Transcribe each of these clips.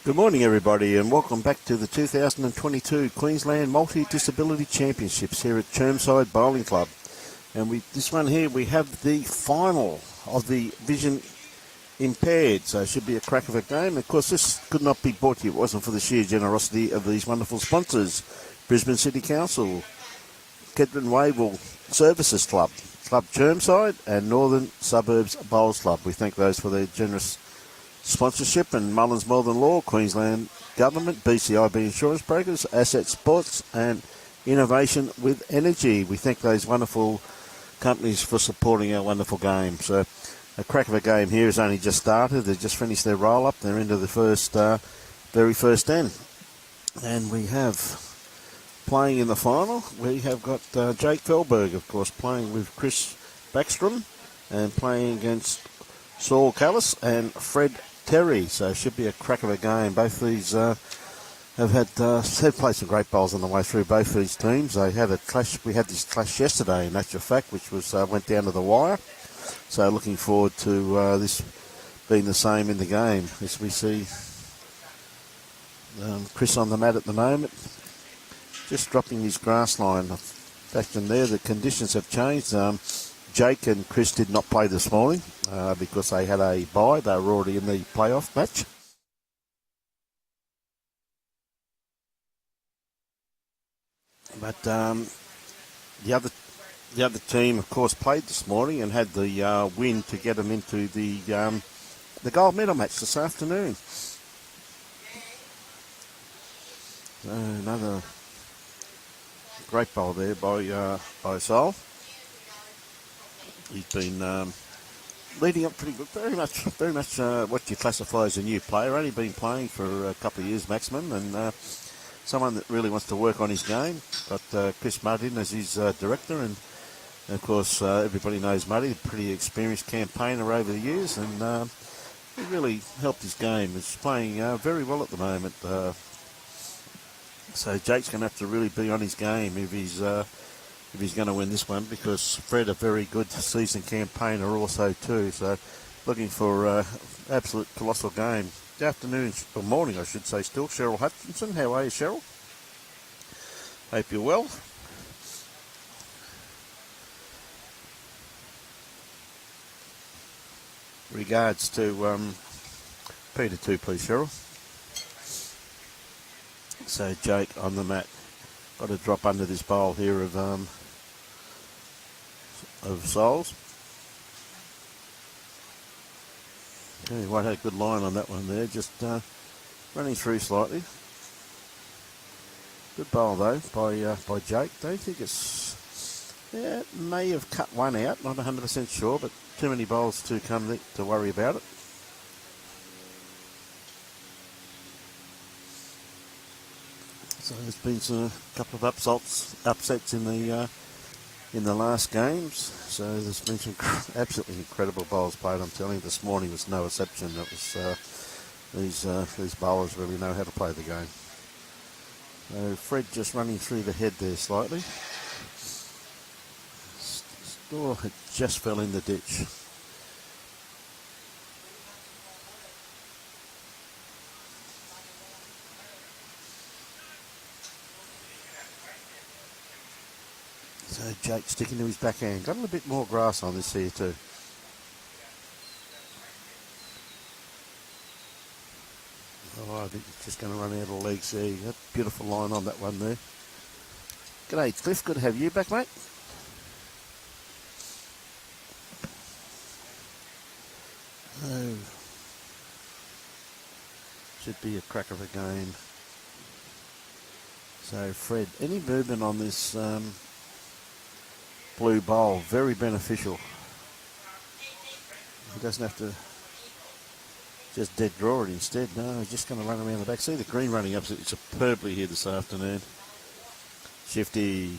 Good morning, everybody, and welcome back to the 2022 Queensland Multi-Disability Championships here at Chermside Bowling Club. And this one here, we have the final of the Vision Impaired, so it should be a crack of a game. Of course, this could not be brought to you if it wasn't for the sheer generosity of these wonderful sponsors: Brisbane City Council, Kedron Wavell Services Club, Club Chermside, and Northern Suburbs Bowls Club. We thank those for their generous sponsorship, and Mullins Northern Law, Queensland Government, BCIB Insurance Brokers, Asset Sports, and Innovation with Energy. We thank those wonderful companies for supporting our wonderful game. So a crack of a game here has only just started. They've just finished their roll-up. They're into the very first end. And we have, playing in the final, we have got Jake Fehlberg, of course, playing with Chris Backstrom, and playing against Saul Calikes and Fred Tarry. So it should be a crack of a game. Both these have played some great bowls on the way through, both these teams. They had a clash. We had this clash yesterday, in actual fact, which was went down to the wire. So looking forward to this being the same in the game. As we see Chris on the mat at the moment, just dropping his grass line. Back in there, the conditions have changed. Jake and Chris did not play this morning because they had a bye. They were already in the playoff match. But the other team, of course, played this morning and had the win to get them into the gold medal match this afternoon. So another great bowl there by Saul. He's been leading up pretty good, very much what you classify as a new player. Only been playing for a couple of years maximum, and someone that really wants to work on his game. Got Chris Martin as his director, and of course everybody knows Muddy, a pretty experienced campaigner over the years, and he really helped his game. He's playing very well at the moment. So Jake's going to have to really be on his game if he's going to win this one, because Fred, a very good seasoned campaigner also too. So looking for absolute colossal game. Good afternoon, or morning I should say still. Cheryl Hutchinson, how are you, Cheryl? Hope you're well. Regards to Peter too, please, Cheryl. So Jake on the mat. Got to drop under this bowl here of Souls. Okay, White had a good line on that one there, just running through slightly. Good bowl though by Jake. Don't think it may have cut one out, not 100% sure, but too many bowls to come to worry about it. So there's been a couple of upsets in the last games. So there's been some absolutely incredible bowls played. I'm telling you, this morning was no exception. It was these bowlers really know how to play the game. So Fred just running through the head there slightly. Store had just fell in the ditch. So Jake sticking to his backhand. Got a little bit more grass on this here too. Oh, I think he's just going to run out of legs there. Got a beautiful line on that one there. G'day, Cliff. Good to have you back, mate. Oh. Should be a crack of a game. So Fred, any movement on this blue bowl, very beneficial. He doesn't have to just dead draw it instead. No, he's just going to run around the back. See the green running absolutely superbly here this afternoon. Shifty.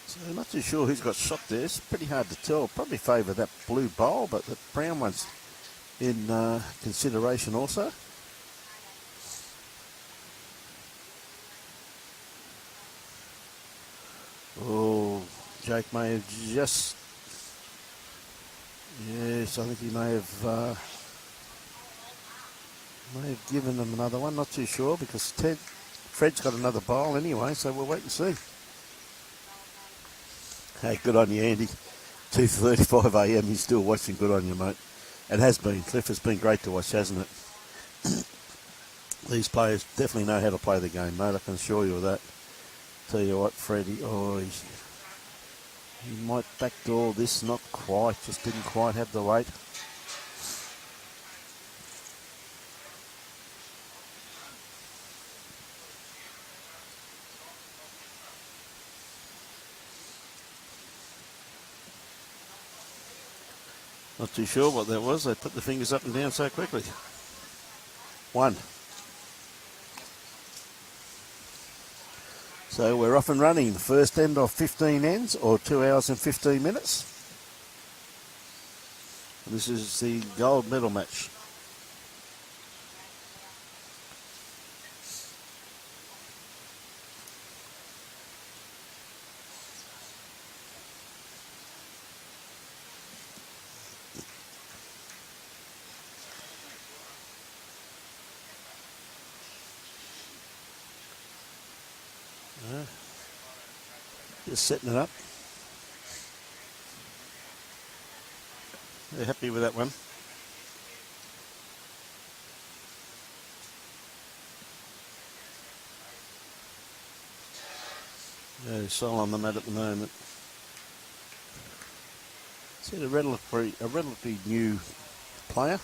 So I'm not too sure who's got shot there. It's pretty hard to tell. Probably favour that blue bowl, but the brown one's in consideration also. Oh, Jake may have just... Yes, I think he may have given them another one. Not too sure because Fred's got another bowl anyway, so we'll wait and see. Hey, good on you, Andy. 2:35 a.m. He's still watching. Good on you, mate. It has been. Cliff, has been great to watch, hasn't it? These players definitely know how to play the game, mate. I can assure you of that. Tell you what, Freddie, he might backdoor this, not quite. Just didn't quite have the weight. Not too sure what that was. They put the fingers up and down so quickly. 1. So we're off and running. The first end of 15 ends, or 2 hours and 15 minutes. This is the gold medal match. Just setting it up. They're happy with that one. Saul on the mat at the moment. It's a relatively new player.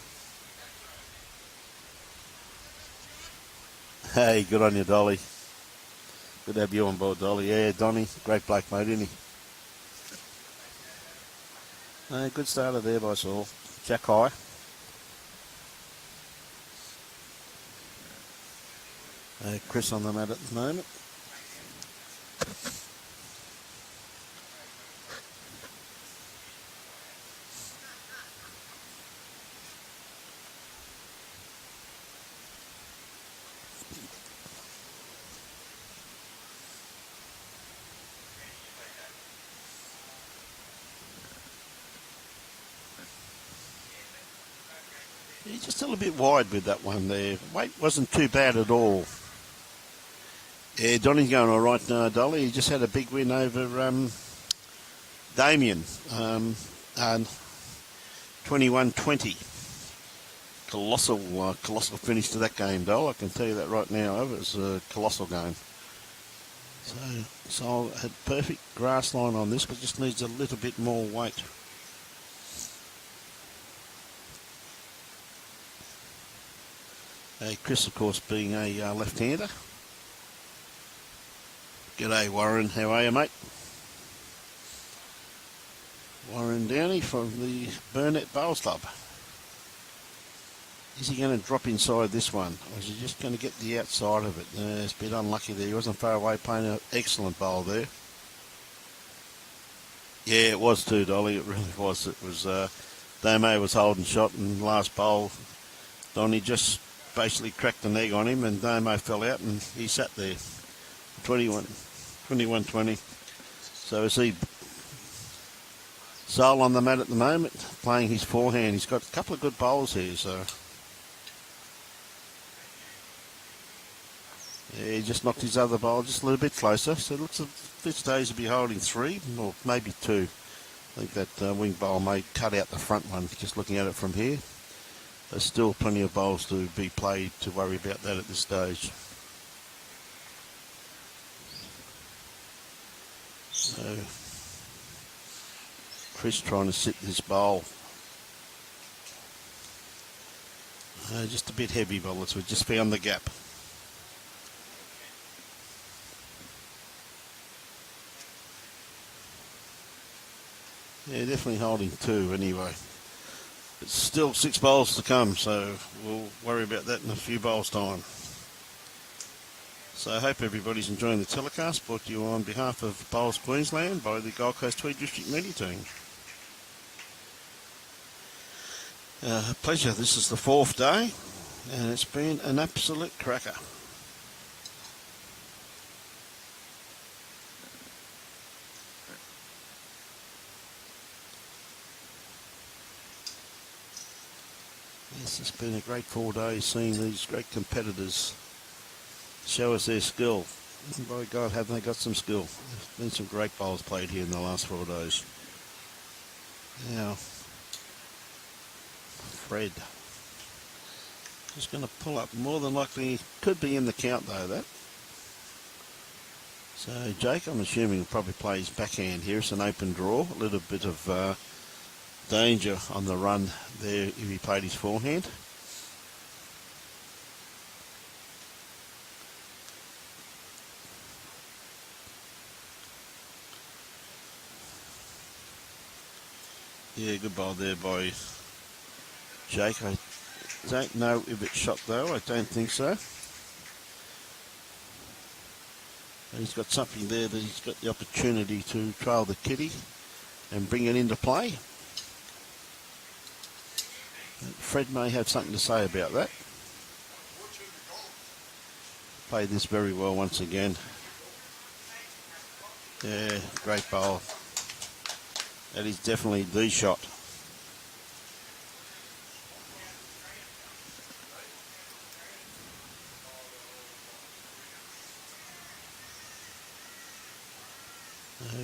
Hey, good on you, Dolly. Good to have you on board, Dolly. Yeah, Donny, great bloke, mate, isn't he? Good starter there by Saul. Jack high. Chris on the mat at the moment. He's just a little bit wide with that one there. Weight wasn't too bad at all. Yeah, Donny's going all right now, Dolly. He just had a big win over Damien. And 21-20. Colossal finish to that game, Doll. I can tell you that right now. It was a colossal game. So Saul had perfect grass line on this, but just needs a little bit more weight. Chris, of course, being a left-hander. G'day, Warren. How are you, mate? Warren Downey from the Burnett Bowls Club. Is he going to drop inside this one, or is he just going to get the outside of it? It's a bit unlucky there. He wasn't far away, playing an excellent bowl there. Yeah, it was too, Dolly. It really was. It was Damo was holding shot, and last bowl, Donny just basically cracked an egg on him, and Damo fell out, and he sat there. 21-20. So is he Saul on the mat at the moment, playing his forehand. He's got a couple of good bowls here, so yeah, he just knocked his other bowl just a little bit closer. So it looks like this stage will be holding 3 or maybe 2. I think that wing bowl may cut out the front one, just looking at it from here. There's still plenty of bowls to be played to worry about that at this stage. So Chris trying to sit this bowl. Just a bit heavy bowlers. We just found the gap. Yeah, definitely holding 2 anyway. It's still 6 bowls to come, so we'll worry about that in a few bowls' time. So I hope everybody's enjoying the telecast, brought to you on behalf of Bowls Queensland by the Gold Coast-Tweed District Media Team. Pleasure. This is the 4th day, and it's been an absolute cracker. Yes, it's been a great 4 days seeing these great competitors show us their skill. By God, haven't they got some skill? There's been some great bowls played here in the last 4 days. Now, Fred. Just going to pull up. More than likely, could be in the count though, that. So, Jake, I'm assuming will probably play his backhand here. It's an open draw. A little bit of danger on the run there if he played his forehand. Yeah, good bowl there by Jake. I don't know if it's shot though. I don't think so. He's got something there that he's got the opportunity to trail the kitty and bring it into play. Fred may have something to say about that. Played this very well once again. Yeah, great bowl. That is definitely the shot.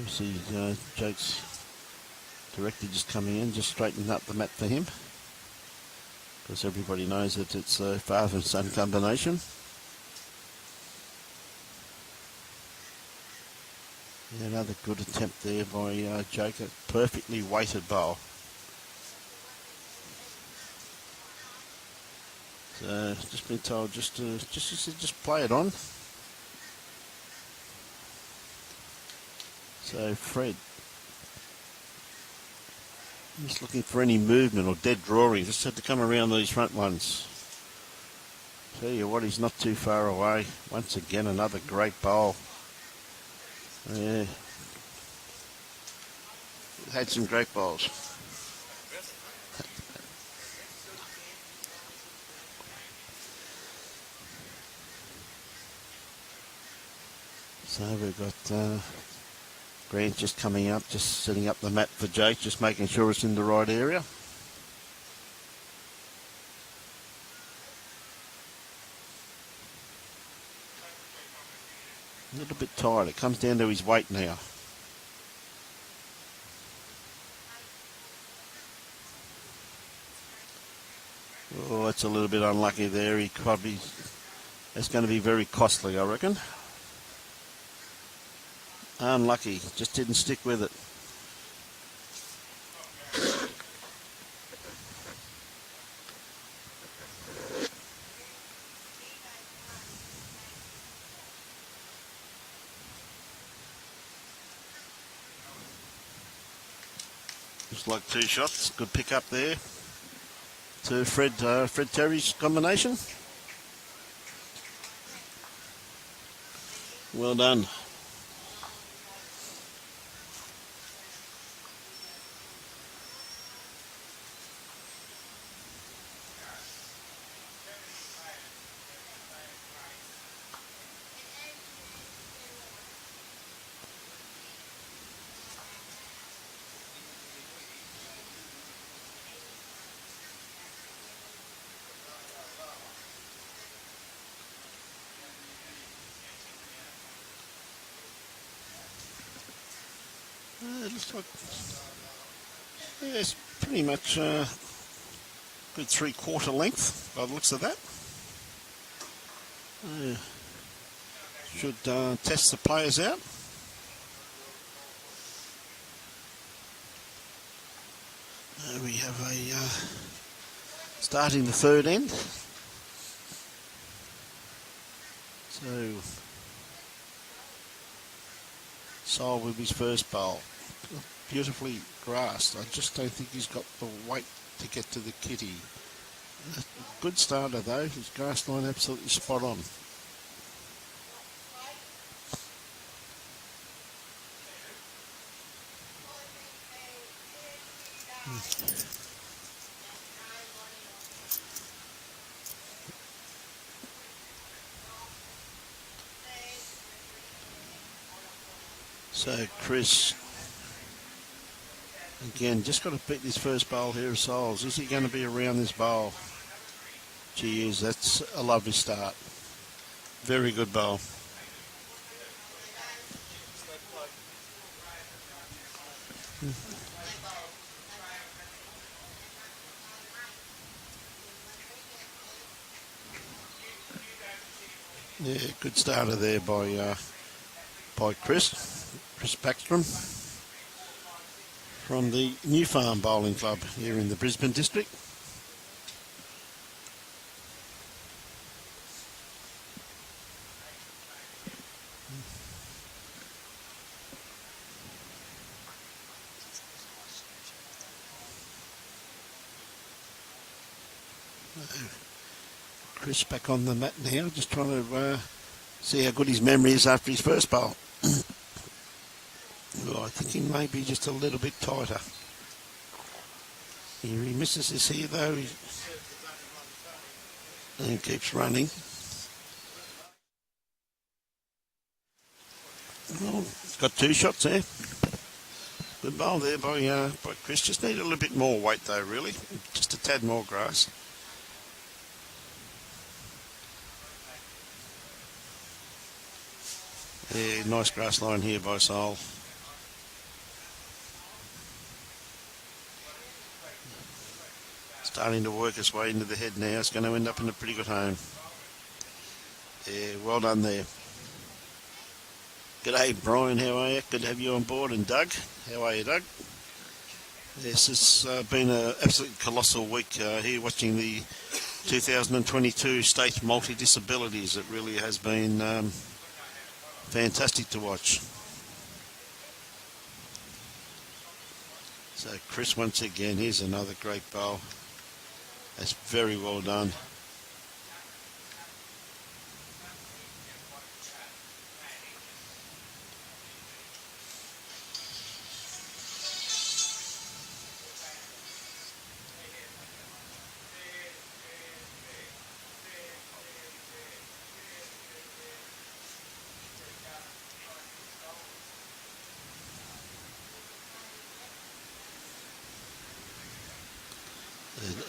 See Jake's director just coming in, just straightening up the mat for him. Because everybody knows that it's a father and son combination. Yeah, another good attempt there by Jake. A perfectly weighted bowl. So just been told just play it on. So Fred, just looking for any movement or dead drawing. Just had to come around these front ones. Tell you what, he's not too far away. Once again, another great bowl. Yeah, had some great bowls. So we've got Grant just coming up, just setting up the mat for Jake, just making sure it's in the right area. A little bit tired. It comes down to his weight now. Oh, that's a little bit unlucky there. He probably, that's going to be very costly, I reckon. Unlucky, just didn't stick with it. Just like 2 shots, good pick up there to Fred Tarry's combination. Well done. It looks like, yeah, it's pretty much good 3/4 length by the looks of that. Should test the players out. We have a starting the third end. So Saul with his first bowl. Beautifully grassed. I just don't think he's got the weight to get to the kitty. A good starter though. His grass line absolutely spot on. So Chris, again, just got to beat this first bowl here of Souls. Is he going to be around this bowl? Cheers, that's a lovely start. Very good bowl. Yeah, good starter there by Chris Backstrom from the New Farm Bowling Club here in the Brisbane district. Chris back on the mat now, just trying to see how good his memory is after his first bowl. Well, I think he may be just a little bit tighter. Here he misses this here though, and he keeps running. Well, he's got 2 shots there. Good bowl there by Chris. Just need a little bit more weight though, really. Just a tad more grass. Yeah, nice grass line here by Saul. Starting to work its way into the head now. It's going to end up in a pretty good home. Yeah, well done there. G'day Brian, how are you? Good to have you on board. And Doug, how are you, Doug? Yes, it's been an absolutely colossal week here watching the 2022 State Multi-Disabilities. It really has been fantastic to watch. So Chris once again, here's another great bowl. That's very well done.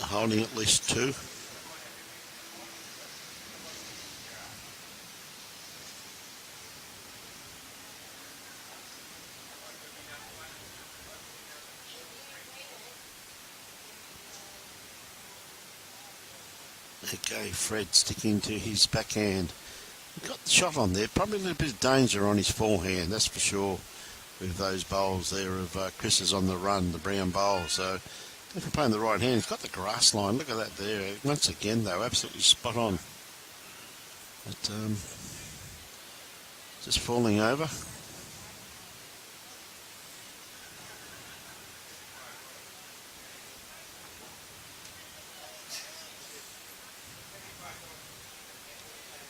Holding at least 2. Okay, Fred sticking to his backhand. Got the shot on there, probably a little bit of danger on his forehand, that's for sure, with those bowls there of Chris's on the run, the brown bowl. So if you're playing the right hand, he's got the grass line. Look at that there. Once again, though, absolutely spot on. But just falling over.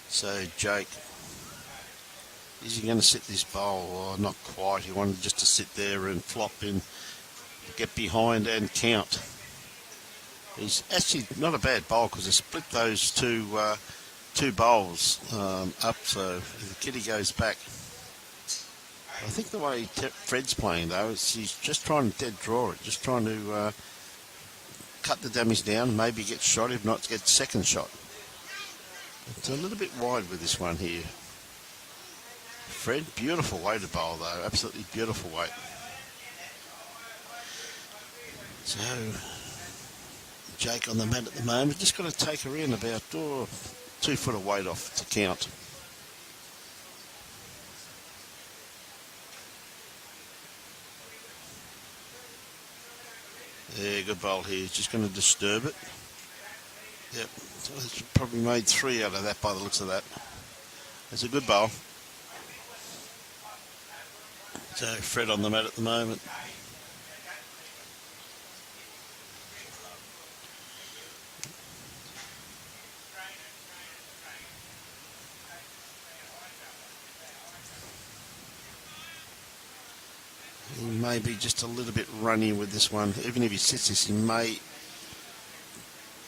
So Jake, is he going to sit this bowl? Well, not quite. He wanted just to sit there and flop in, get behind and count. He's actually not a bad bowl because he split those two bowls up, so the kitty goes back. I think the way Fred's playing though is he's just trying to dead draw it, just trying to cut the damage down, maybe get shot, if not get second shot. It's a little bit wide with this one here. Fred, beautiful weighted bowl though, absolutely beautiful weight. So, Jake on the mat at the moment, just got to take her in about 2 foot of weight off to count. Yeah, good bowl here, just going to disturb it. Yep, so it's probably made 3 out of that by the looks of that. It's a good bowl. So, Fred on the mat at the moment. He may be just a little bit runny with this one. Even if he sits this, he may...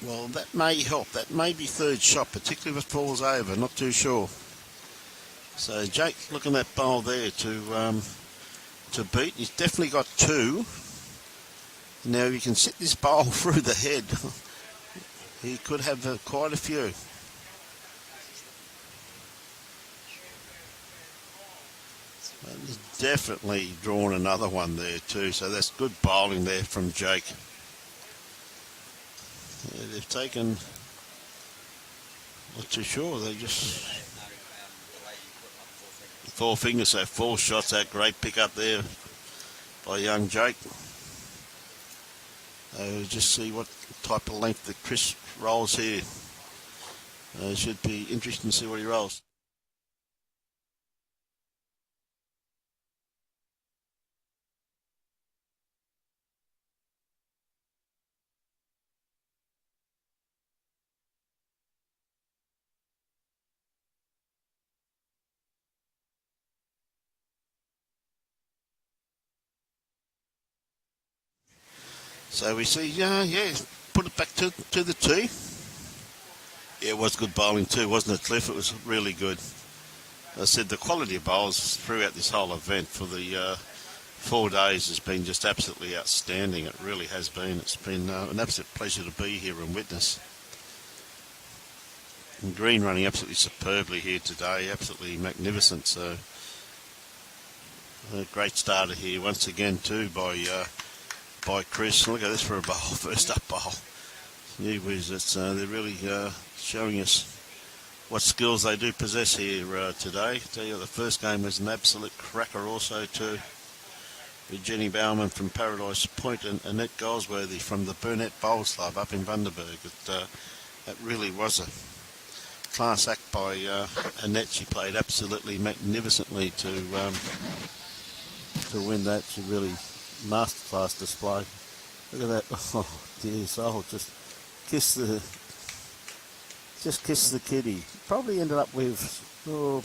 Well, that may help. That may be third shot, particularly if it falls over. Not too sure. So Jake looking at that bowl there to beat. He's definitely got 2. Now you can sit this bowl through the head. he could have quite a few. And he's definitely drawn another one there too, so that's good bowling there from Jake. Yeah, they've taken, not too sure, they just 4 fingers, so 4 shots out. Great pick up there by young Jake. Just see what type of length that Chris rolls here. Should be interesting to see what he rolls. So we see, yeah, put it back to the tee. Yeah, it was good bowling too, wasn't it, Cliff? It was really good. I said the quality of bowls throughout this whole event for the 4 days has been just absolutely outstanding. It really has been. It's been an absolute pleasure to be here and witness. And Green running absolutely superbly here today, absolutely magnificent. So a great starter here once again too by Chris. Look at this for a bowl, first up bowl. Gee whiz, they're really showing us what skills they do possess here today. Tell you, the first game was an absolute cracker also too. With Jenny Bauman from Paradise Point and Annette Goldsworthy from the Burnett Bowls Club up in Bundaberg. That really was a class act by Annette. She played absolutely magnificently to win that. She really masterclass display. Look at that. Oh dear, Saul just kissed the kitty. Probably ended up with,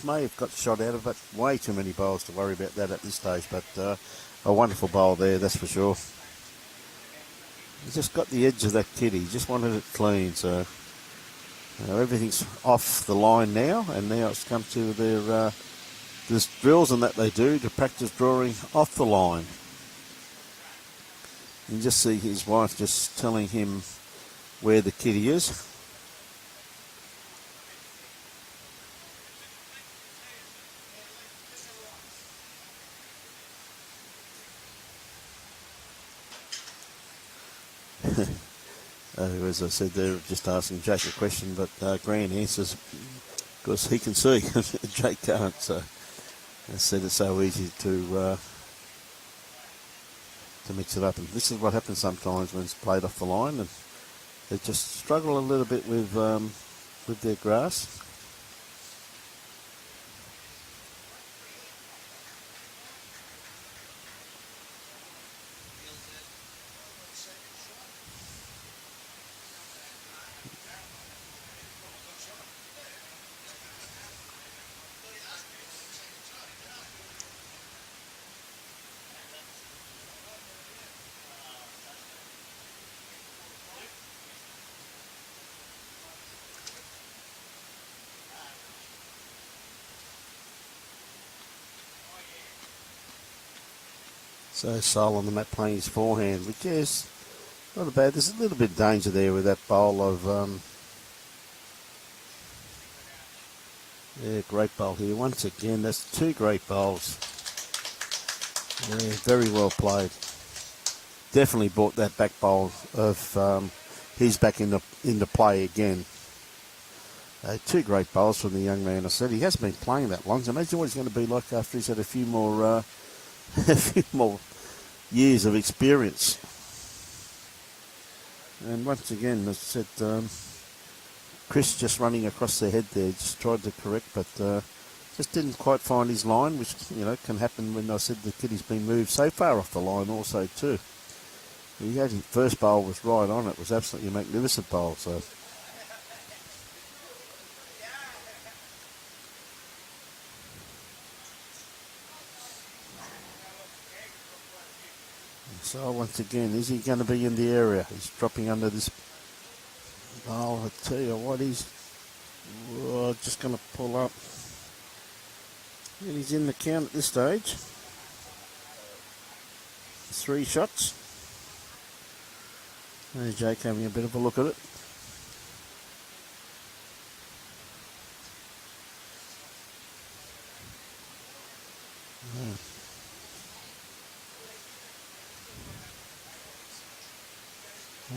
may have got shot out of it. Way too many bowls to worry about that at this stage, but a wonderful bowl there, that's for sure. He just got the edge of that kitty, just wanted it clean, so everything's off the line now, and now it's come to their drills and that they do to practice drawing off the line. You can just see his wife just telling him where the kitty is. As I said, they're just asking Jake a question, but Grant answers because he can see. Jake can't, so I said it's so easy to mix it up. And this is what happens sometimes when it's played off the line, and they just struggle a little bit with their grass. So Saul on the mat playing his forehand, which is not bad. There's a little bit of danger there with that bowl of, great bowl here. Once again, that's 2 great bowls. Yeah, very well played. Definitely brought that back bowl of his back into play again. 2 great bowls from the young man. I said he hasn't been playing that long. So imagine what he's going to be like after he's had a few more years of experience. And once again, as I said, Chris just running across the head there, just tried to correct, but just didn't quite find his line, which can happen when I said the kitty's been moved so far off the line also too. He had his first bowl was right on. It was absolutely a magnificent bowl. So once again, is he going to be in the area? He's dropping under this. Oh, I tell you what, he's just going to pull up. And he's in the count at this stage. 3 shots. There's Jake having a bit of a look at it.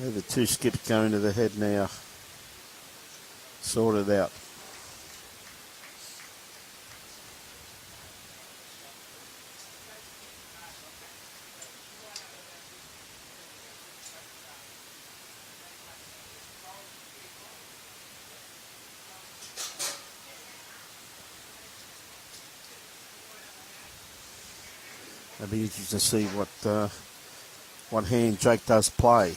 The two skips going to the head now. Sorted out. It'll be interesting to see what hand Jake does play.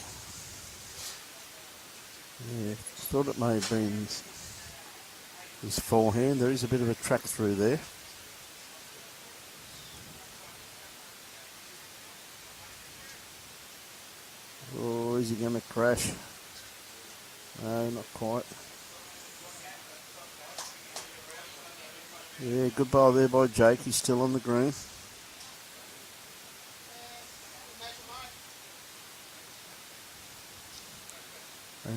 Yeah, thought it may have been his forehand. There is a bit of a track through there. Oh, is he going to crash? No, not quite. Yeah, good ball there by Jake. He's still on the green.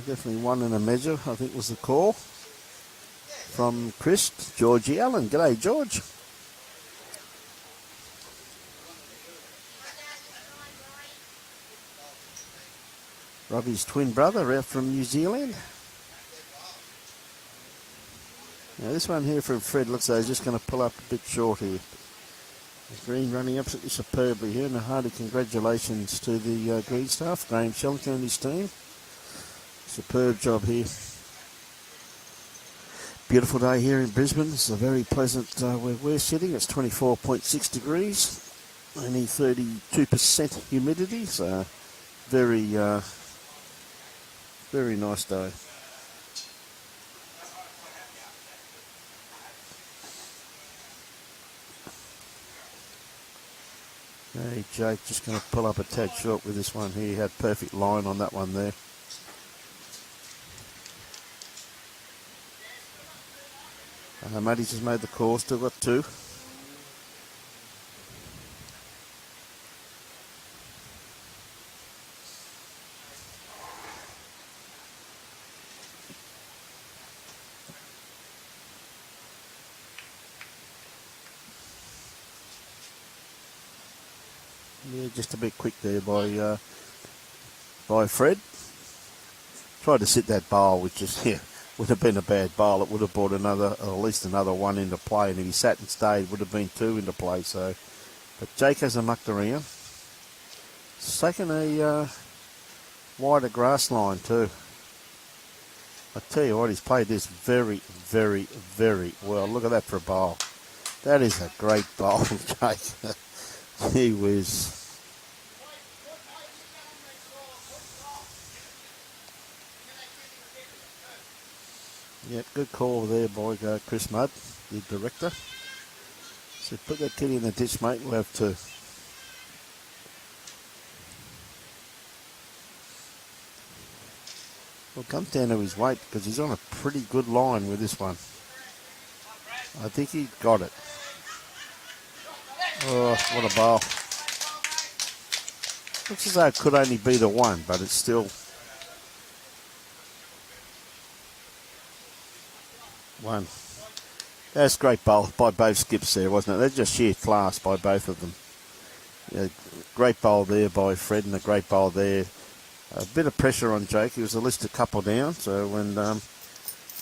Definitely one in a measure, I think was the call from Chris. Georgie Allen. G'day, George. Robbie's twin brother out from New Zealand. Now this one here from Fred looks like he's just going to pull up a bit short here. The green running absolutely superbly here, and a hearty congratulations to the green staff, Graham Shellington and his team. Superb job here. Beautiful day here in Brisbane. It's a very pleasant where we're sitting. It's 24.6 degrees, only 32% humidity, so very, very nice day. Hey, Jake just going to pull up a tad short with this one here. He had perfect line on that one there. Muddy's just made the call, still got two. Yeah, just a bit quick there by Fred. Tried to sit that bowl, which is would have been a bad bowl. It would have brought another, or at least another one into play, and if he sat and stayed, would have been two into play. So, but Jake hasn't mucked around. It's taken a wider grass line too. I tell you what, he's played this very, very, very well. Look at that for a bowl. That is a great bowl, Jake. Gee whiz. Yep, good call there by Chris Mudd, the director. So put that kitty in the ditch, mate. We'll have two. Well, comes down to his weight because he's on a pretty good line with this one. I think he got it. Oh, what a bowl. Looks as though it could only be the one, but it's still one. That's great bowl by both skips there, wasn't it? That's just sheer class by both of them. Yeah, great bowl there by Fred and a great bowl there. A bit of pressure on Jake. He was at least a couple down, so when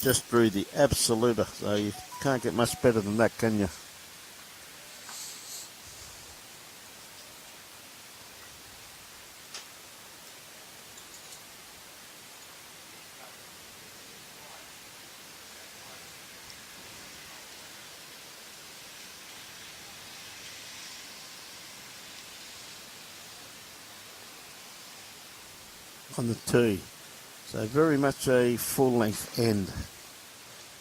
just drew the absoluter. So you can't get much better than that, can you? On the tee. So very much a full length end.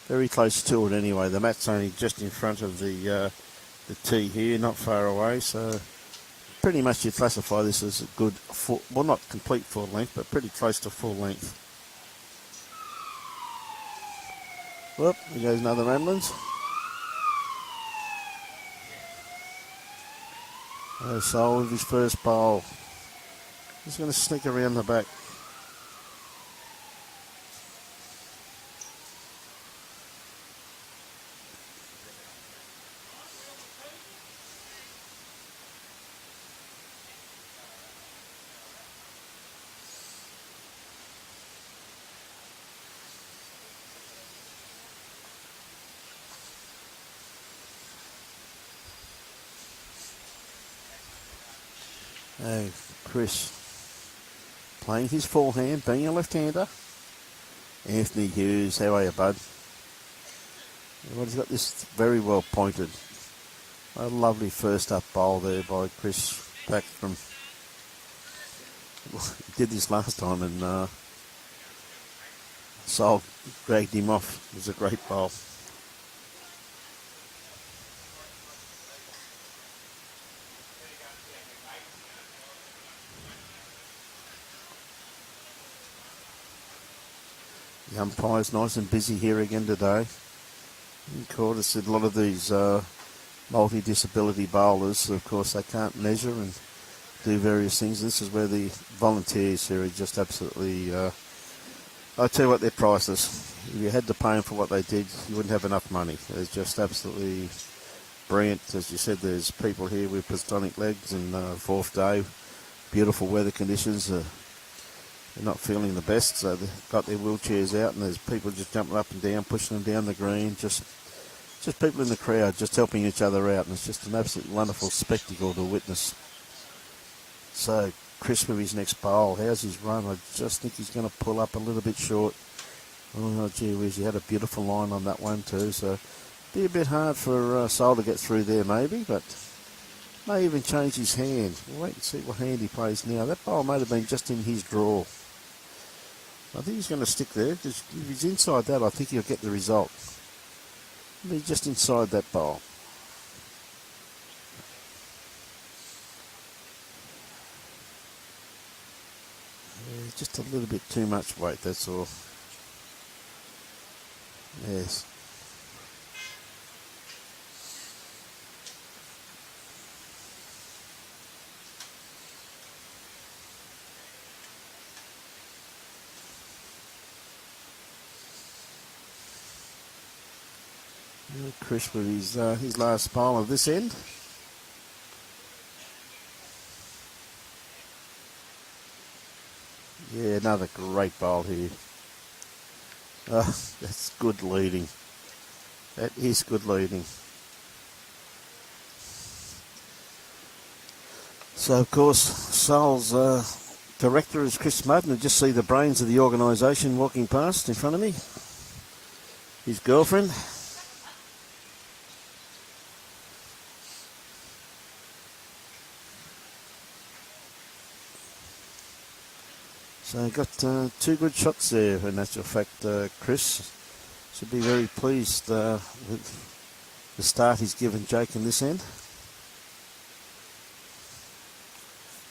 Very close to it anyway. The mat's only just in front of the tee here, not far away. So pretty much you classify this as a good full, well not complete full length, but pretty close to full length. Whoop, here goes another ambulance. Saul with his first bowl. He's going to sneak around the back. Oh, Chris playing his forehand, being a left-hander. Anthony Hughes, how are you, bud? Well, he's got this very well pointed. A lovely first up bowl there by Chris Backstrom. He did this last time and Saul dragged him off. It was a great bowl. The umpire's nice and busy here again today. Of course, a lot of these multi-disability bowlers, of course, they can't measure and do various things. This is where the volunteers here are just absolutely... I tell you what, they're priceless. If you had to pay them for what they did, you wouldn't have enough money. They're just absolutely brilliant. As you said, there's people here with prosthetic legs and fourth day, beautiful weather conditions. They're not feeling the best, so they've got their wheelchairs out, and there's people just jumping up and down, pushing them down the green, just people in the crowd just helping each other out, and it's just an absolutely wonderful spectacle to witness. So Chris with his next bowl, how's his run? I just think he's going to pull up a little bit short. Oh, gee whiz, he had a beautiful line on that one too, so be a bit hard for Saul to get through there maybe, but may even change his hand. We'll wait and see what hand he plays now. That bowl might have been just in his draw. I think he's going to stick there, because if he's inside that, I think he'll get the result. He'll be just inside that bowl. Yeah, just a little bit too much weight, that's all. Yes. Chris with his last bowl of this end. Yeah, another great bowl here. That's good leading. That is good leading. So, of course, Saul's director is Chris Mudden. I just see the brains of the organisation walking past in front of me. His girlfriend. So got two good shots there, in actual fact. Chris should be very pleased with the start he's given Jake in this end.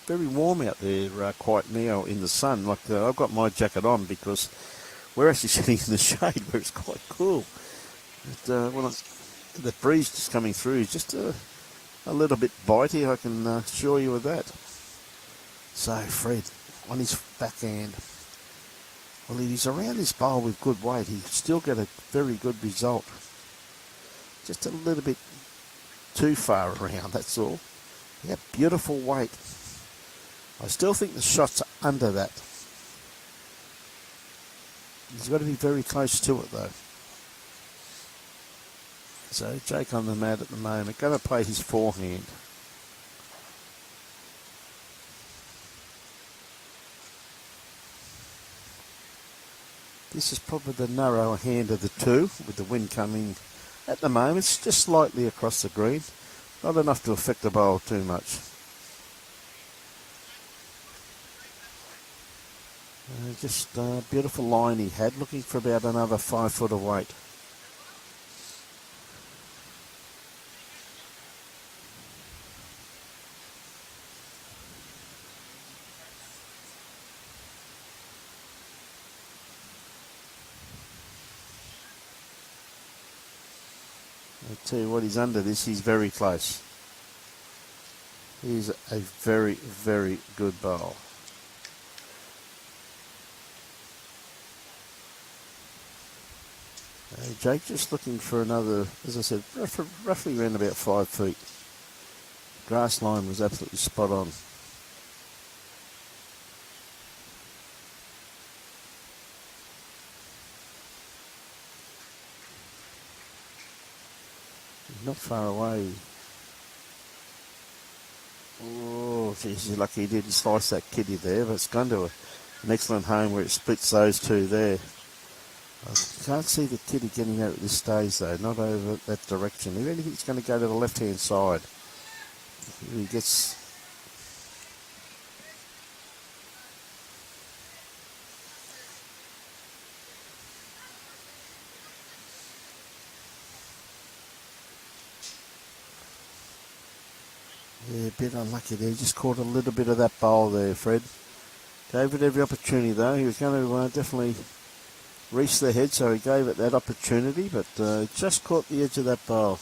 Very warm out there quite now in the sun. Like I've got my jacket on because we're actually sitting in the shade where it's quite cool. But when the breeze just coming through is just a little bit bitey, I can assure you of that. So Fred, on his backhand. Well, if he's around this bowl with good weight, he'll still get a very good result. Just a little bit too far around, that's all. Yeah, beautiful weight. I still think the shots are under that. He's got to be very close to it, though. So Jake on the mat at the moment, going to play his forehand. This is probably the narrower hand of the two, with the wind coming at the moment. It's just slightly across the green. Not enough to affect the bowl too much. Just a beautiful line he had, looking for about another 5 foot of weight. I tell you what, he's under this, he's very close. He's a very, very good bowl. Jake just looking for another, as I said, roughly around about 5 feet. Grass line was absolutely spot on. Not far away. Oh, geez, he's lucky he didn't slice that kitty there, but it's gone to an excellent home where it splits those two there. I can't see the kitty getting out at this stage though, not over that direction. If anything, it's going to go to the left-hand side. He gets... Yeah, a bit unlucky there. Just caught a little bit of that bowl there, Fred. Gave it every opportunity though. He was going to definitely reach the head, so he gave it that opportunity, but just caught the edge of that bowl.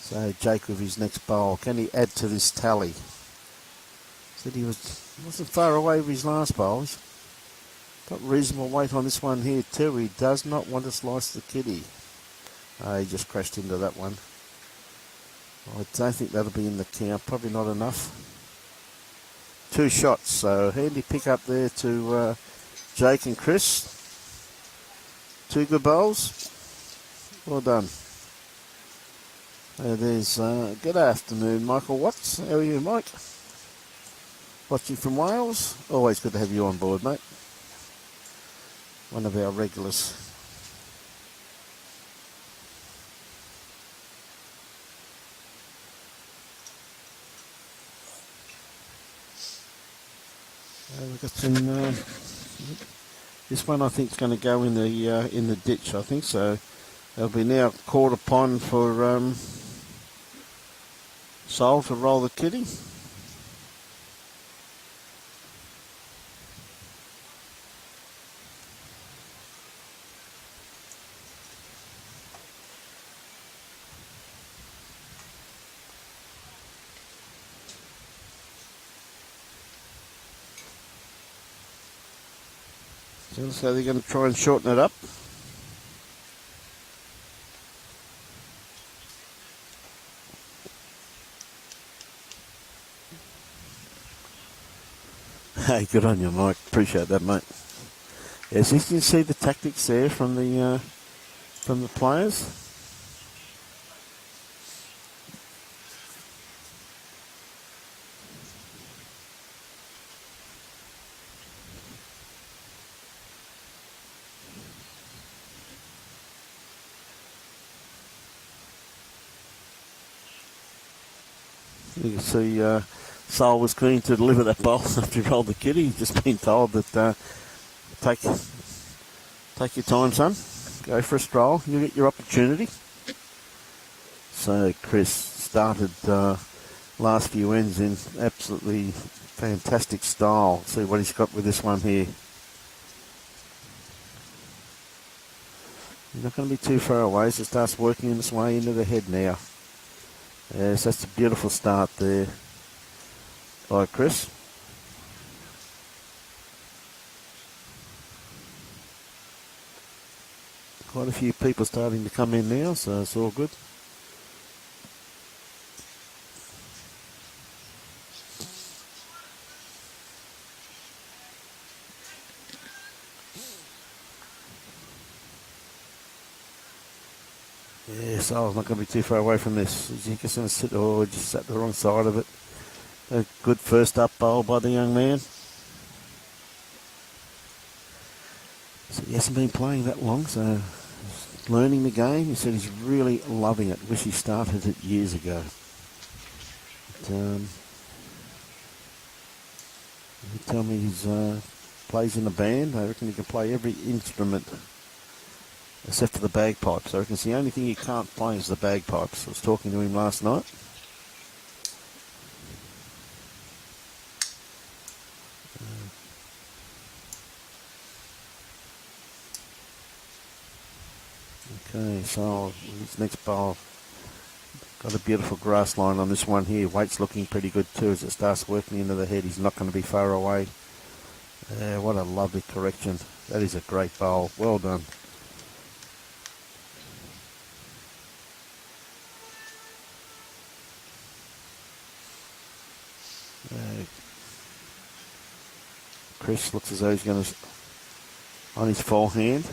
So Jake with his next bowl. Can he add to this tally? Said he wasn't far away with his last bowl. He's got reasonable weight on this one here too. He does not want to slice the kitty. He just crashed into that one. I don't think that'll be in the count. Probably not enough. 2 shots. So handy pick up there to Jake and Chris. 2 good bowls. Well done. There's good afternoon, Michael Watts. How are you, Mike? Watching from Wales. Always good to have you on board, mate. One of our regulars. We've got some. This one I think is going to go in the ditch. I think so. They'll be now called upon for Saul to roll the kitty. So they're going to try and shorten it up. Hey, good on you, Mike. Appreciate that, mate. Yes, you can see the tactics there from the players. You can see Saul was keen to deliver that bowl after he rolled the kitty. He's just been told that take your time, son. Go for a stroll. You'll get your opportunity. So Chris started last few ends in absolutely fantastic style. See what he's got with this one here. He's not going to be too far away, so it starts working its way into the head now. Yes, that's a beautiful start there by Chris. Quite a few people starting to come in now, so it's all good. Yeah, Saul's not going to be too far away from this. He's just going to sit, just sat the wrong side of it. A good first up bowl by the young man. So he hasn't been playing that long, so he's learning the game. He said he's really loving it. Wish he started it years ago. But, he told me he plays in a band. I reckon he can play every instrument except for the bagpipes. I reckon it's the only thing he can't play is the bagpipes. I was talking to him last night. Okay, so his next bowl got a beautiful grass line on this one here. Weight's looking pretty good too as it starts working into the head. He's not going to be far away. What a lovely correction. That is a great bowl. Well done. Chris looks as though he's going to, on his forehand.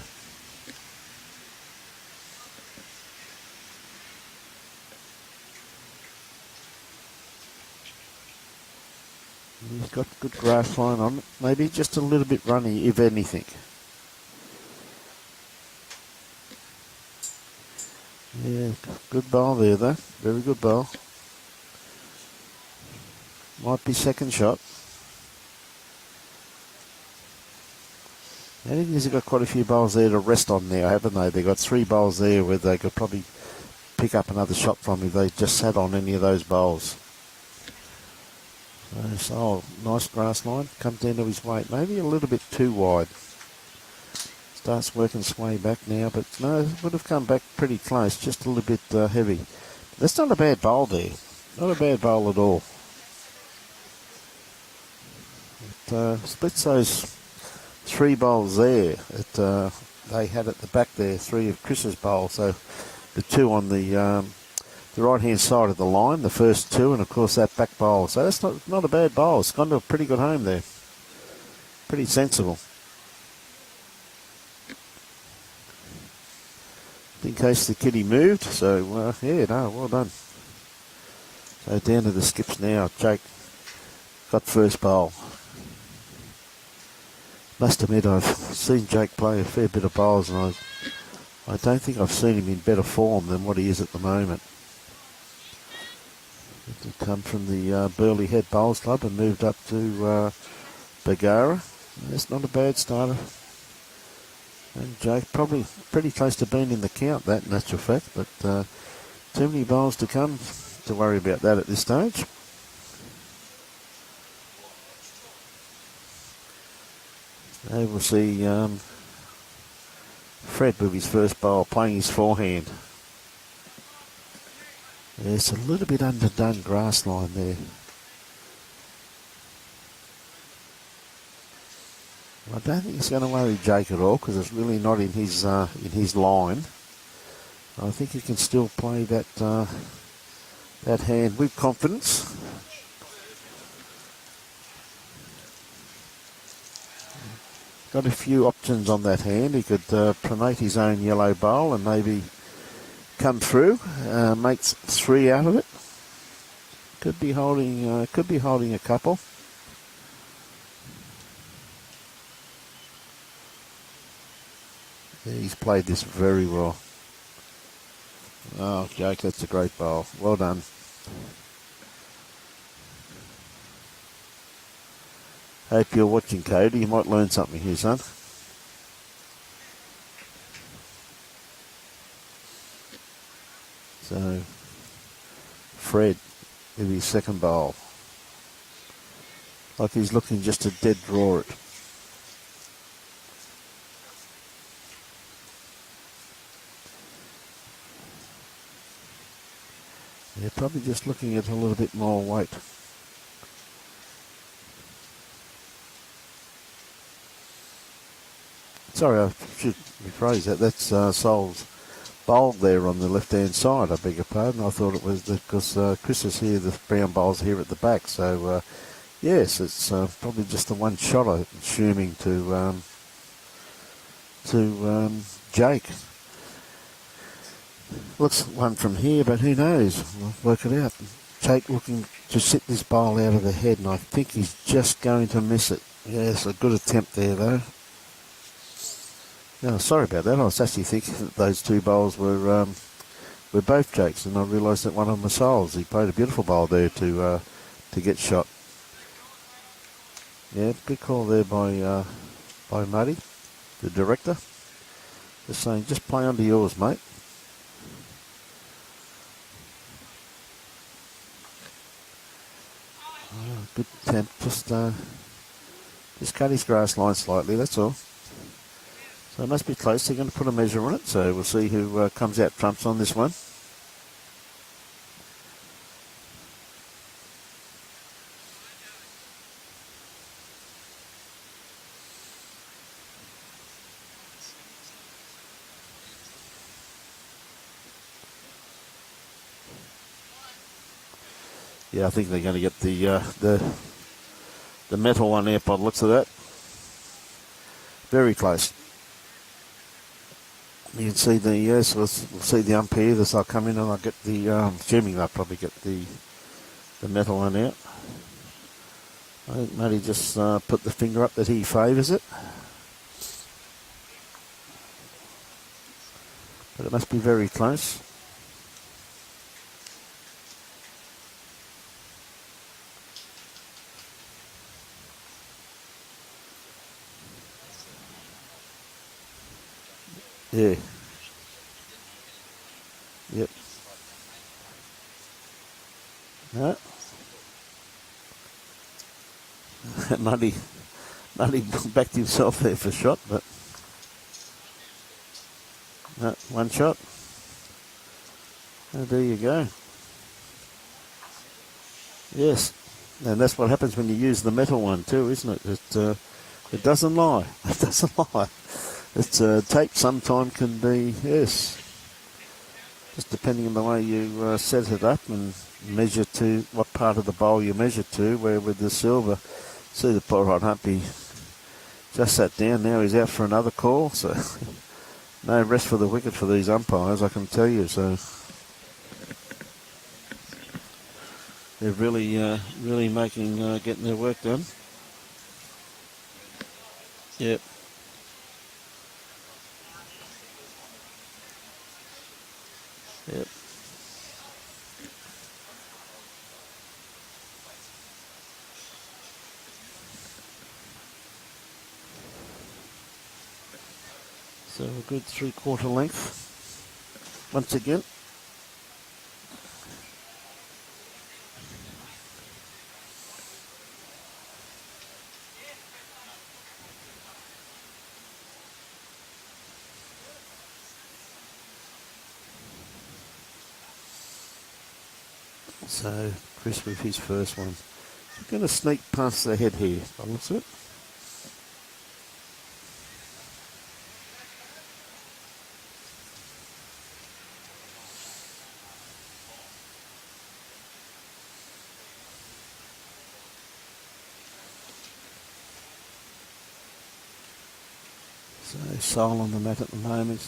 He's got good grass line on it. Maybe just a little bit runny, if anything. Yeah, good bowl there though. Very good bowl. Might be second shot. I think he's got quite a few bowls there to rest on now, haven't they? They've got 3 bowls there where they could probably pick up another shot from if they just sat on any of those bowls. So, nice grass line. Comes down to his weight. Maybe a little bit too wide. Starts working its way back now, but no, it would have come back pretty close. Just a little bit heavy. That's not a bad bowl there. Not a bad bowl at all. It splits those 3 bowls there. They had at the back there 3 of Chris's bowls. So the 2 on the right-hand side of the line, the first 2, and of course that back bowl. So that's not a bad bowl. It's gone to a pretty good home there. Pretty sensible. In case the kitty moved, so yeah, no, well done. So down to the skips now. Jake got first bowl. Must admit, I've seen Jake play a fair bit of bowls, and I don't think I've seen him in better form than what he is at the moment. He come from the Burleigh Head Bowls Club and moved up to Bargara. That's not a bad starter. And Jake probably pretty close to being in the count, that in actual fact, but too many bowls to come to worry about that at this stage. There we'll see Fred with his first bowl playing his forehand. There's a little bit underdone grass line there. I don't think it's going to worry Jake at all because it's really not in his line. I think he can still play that that hand with confidence. Got a few options on that hand. He could promote his own yellow bowl and maybe come through, make 3 out of it. Could be holding a couple. Yeah, he's played this very well. Oh, Jake, that's a great bowl. Well done. Hope you're watching, Cody. You might learn something here, son. So, Fred with his second bowl. Like he's looking just to dead draw it. They're probably just looking at a little bit more weight. Sorry, I should rephrase that. That's Saul's bowl there on the left-hand side, I beg your pardon. I thought it was because Chris is here, the brown bowl's here at the back. So, yes, it's probably just the one shot, I'm assuming, to Jake. Looks one from here, but who knows? We'll work it out. Jake looking to sit this bowl out of the head, and I think he's just going to miss it. Yes, a good attempt there, though. No, sorry about that. I was actually thinking that those 2 bowls were both Jake's, and I realised that one of them was Saul's. He played a beautiful bowl there to get shot. Yeah, good call there by Muddy, the director. Just saying, just play onto yours, mate. Oh, good attempt. Just cut his grass line slightly, that's all. So it must be close. They're going to put a measure on it, so we'll see who comes out trumps on this one. Yeah, I think they're going to get the metal one there by the looks of that. Very close. You can see we'll see the umpire. This I'll come in and I'll get the assuming they'll probably get the metal one out. I think Matty just put the finger up that he favours it. But it must be very close. Yeah. Yep. No. Nutty backed himself there for shot, but no, one shot. And there you go. Yes, and that's what happens when you use the metal one too, isn't it? It doesn't lie. It doesn't lie. It's tape sometimes can be, yes, just depending on the way you set it up and measure to what part of the bowl you measure to, where with the silver, see the poor old Humpy just sat down, now he's out for another call, so no rest for the wicket for these umpires, I can tell you, so they're really making, getting their work done. Yep. Yep. So a good 3/4 length once again. So Chris with his first one. He's going to sneak past the head here, by the looks of it. So Saul on the mat at the moment.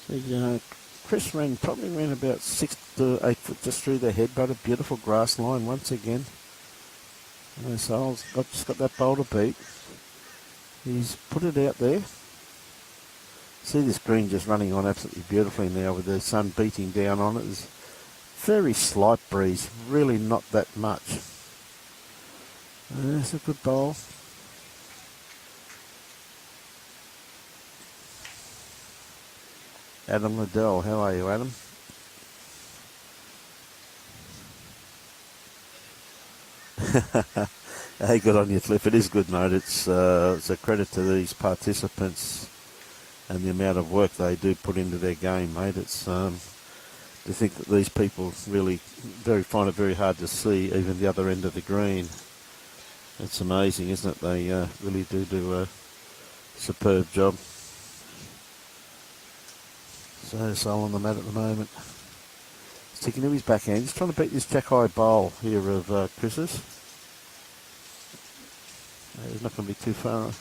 So, Chris probably ran about 6 to 8 foot just through the head, but a beautiful grass line once again. Saul's just got that bowl to beat. He's put it out there. See this green just running on absolutely beautifully now with the sun beating down on it. There's very slight breeze, really not that much. That's a good bowl. Adam Liddell, how are you, Adam? Hey, good on you, Cliff. It is good, mate. It's a credit to these participants and the amount of work they do put into their game, mate. It's to think that these people really find it very hard to see even the other end of the green. It's amazing, isn't it? They really do a superb job. So Saul on the mat at the moment. Sticking to his backhand. He's trying to beat this jack high bowl here of Chris's. He's not going to be too far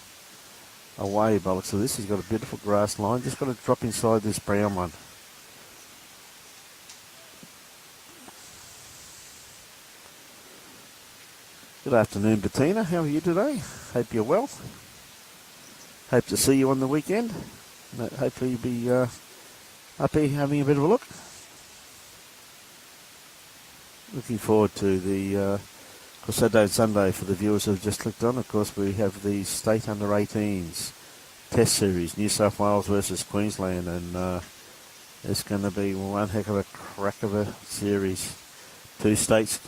away by the looks of this. He's got a beautiful grass line. Just got to drop inside this brown one. Good afternoon, Bettina. How are you today? Hope you're well. Hope to see you on the weekend. Hopefully you'll be up here having a bit of a look. Looking forward to the Saturday and Sunday for the viewers who have just clicked on. Of course, we have the State Under-18s Test Series, New South Wales versus Queensland, and it's going to be one heck of a crack of a series. Two states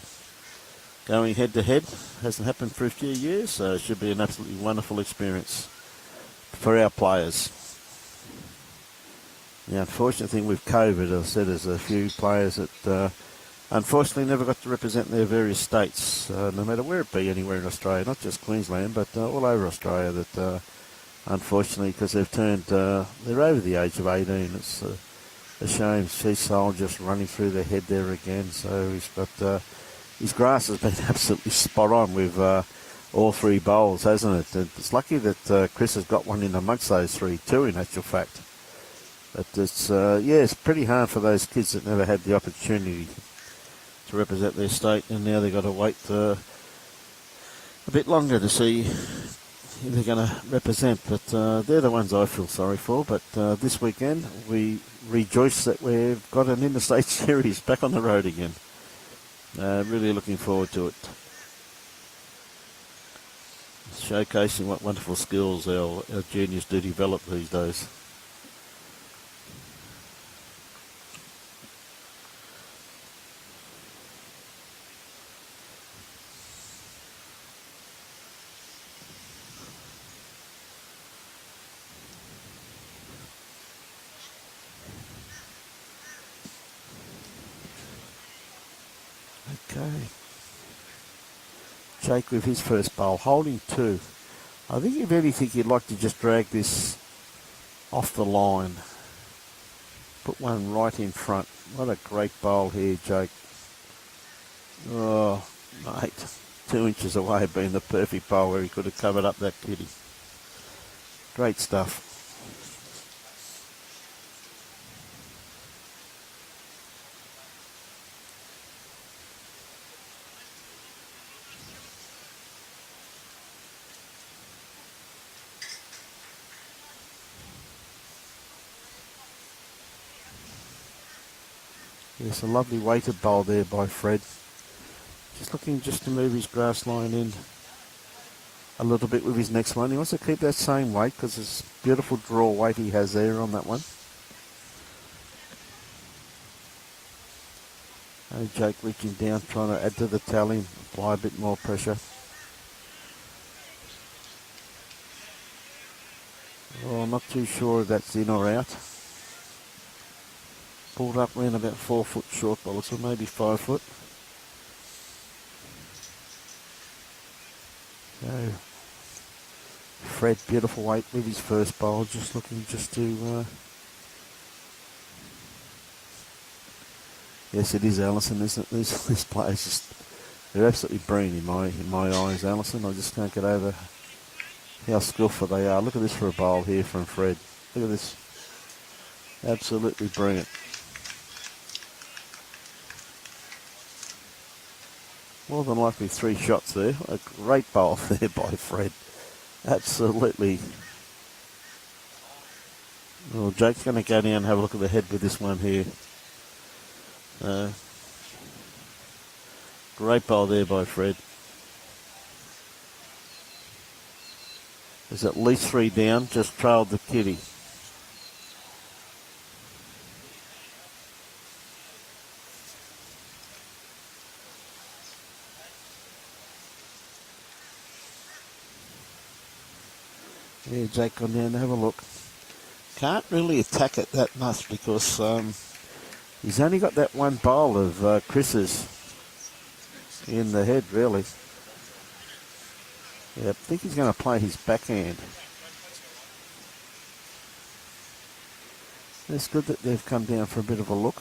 going head-to-head. Hasn't happened for a few years, so it should be an absolutely wonderful experience for our players. The unfortunate thing with COVID, as I said, is a few players that unfortunately never got to represent their various states, no matter where it be, anywhere in Australia, not just Queensland, but all over Australia, that unfortunately, because they've turned, they're over the age of 18, it's a shame. See Saul just running through their head there again, so he's got, his grass has been absolutely spot on with all three bowls, hasn't it? And it's lucky that Chris has got one in amongst those three too, in actual fact. But it's, it's pretty hard for those kids that never had the opportunity to represent their state, and now they've got to wait a bit longer to see who they're going to represent, but they're the ones I feel sorry for. But this weekend we rejoice that we've got an interstate series back on the road again. Really looking forward to it. Showcasing what wonderful skills our juniors do develop these days. Okay. Jake with his first bowl, holding 2. I think if anything, you'd like to just drag this off the line. Put one right in front. What a great bowl here, Jake. Oh, mate. 2 inches away being the perfect bowl where he could have covered up that kitty. Great stuff. There's a lovely weighted bowl there by Fred. Just looking just to move his grass line in a little bit with his next one. He wants to keep that same weight because it's beautiful draw weight he has there on that one. And Jake reaching down, trying to add to the tally, apply a bit more pressure. Oh, I'm not too sure if that's in or out. Pulled up around about 4 foot short ball, so maybe 5 foot. So, Fred, beautiful weight with his first bowl, just looking just to... Yes, it is Allison, isn't it? These players just... They're absolutely brilliant in my eyes, Allison. I just can't get over how skillful they are. Look at this for a bowl here from Fred. Look at this. Absolutely brilliant. More than likely 3 shots there. A great bowl there by Fred. Absolutely. Well, Jake's going to go down and have a look at the head with this one here. Great bowl there by Fred. There's at least 3 down, just trailed the kitty. Yeah, Jake gone down to have a look. Can't really attack it that much because he's only got that one bowl of Chris's in the head, really. Yeah, I think he's going to play his backhand. It's good that they've come down for a bit of a look.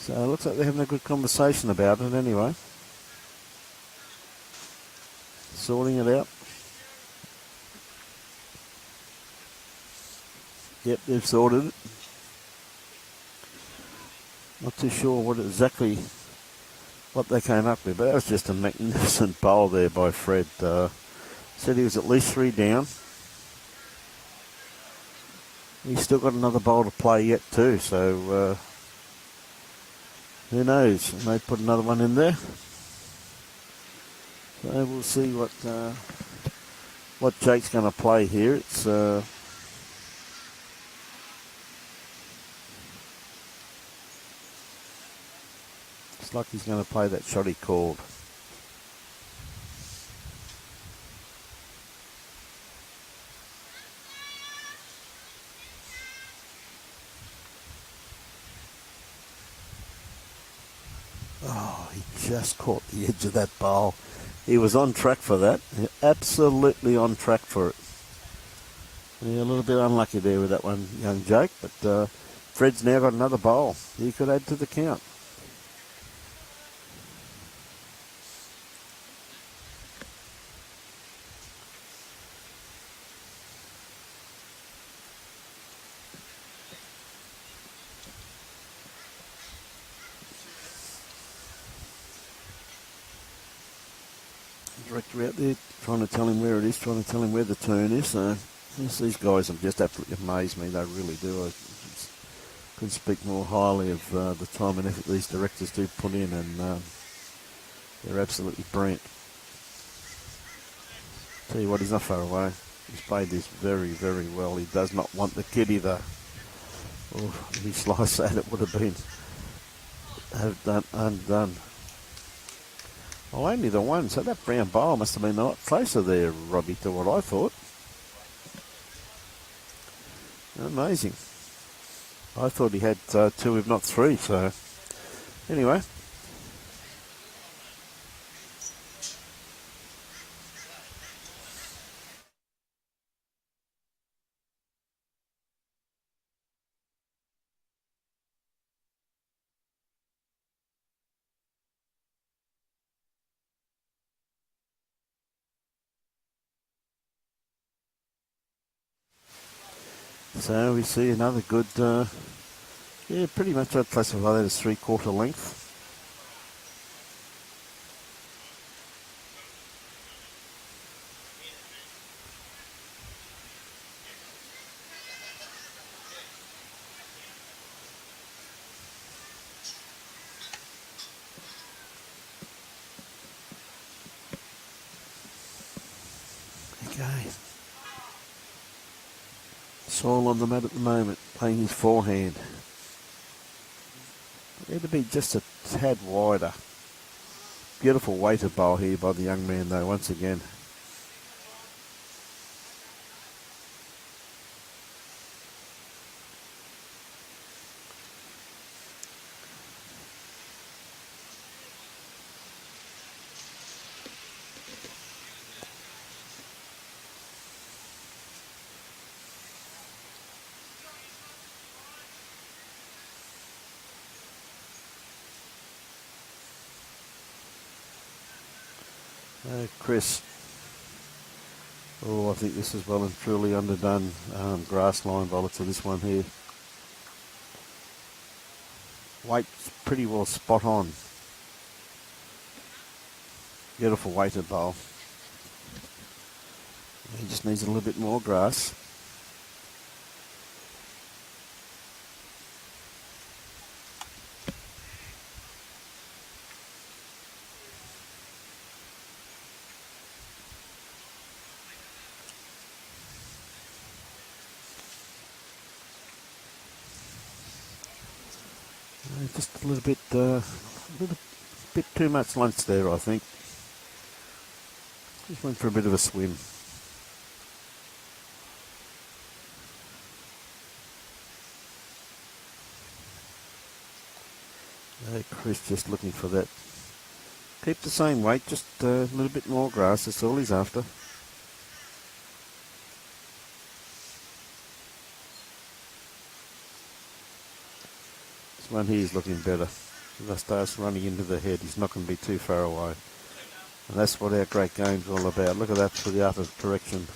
So it looks like they're having a good conversation about it anyway. Sorting it out. Yep, they've sorted it. Not too sure what they came up with, but that was just a magnificent bowl there by Fred. Said he was at least 3 down. He's still got another bowl to play yet too, so who knows? He may put another one in there. So we'll see what Jake's going to play here. It's like he's going to play that shot he called. Oh, he just caught the edge of that bowl. He was on track for that. Absolutely on track for it. Yeah, a little bit unlucky there with that one, young Jake, but Fred's now got another bowl. He could add to the count. director out there trying to tell him where it is, trying to tell him where the turn is. So yes, these guys have just absolutely amazed me. They really do. I couldn't speak more highly of the time and effort these directors do put in, and they're absolutely brilliant. Tell you what, he's not far away. He's played this very, very well. He does not want the kiddie though. Oh, if he sliced that, it would have been undone. Oh, only the one. So that brown bowl must have been a lot closer there, Robbie, to what I thought. Amazing. I thought he had two, if not three. So anyway. So we see another good, yeah, pretty much I'd classify that as 3/4 length. Okay. Saul on the mat at the moment, playing his forehand. Need to be just a tad wider. Beautiful weighted bowl here by the young man though, once again. Chris. Oh, I think this is well and truly underdone. Grass line bowler to this one here. Weight's pretty well spot on. Beautiful weighted bowl. He just needs a little bit more grass. Just a little bit too much lunch there, I think. Just went for a bit of a swim. Chris just looking for that. Keep the same weight, just a little bit more grass, that's all he's after. This one here is looking better. If that starts running into the head, he's not going to be too far away. And that's what our great game's all about. Look at that for the art of correction.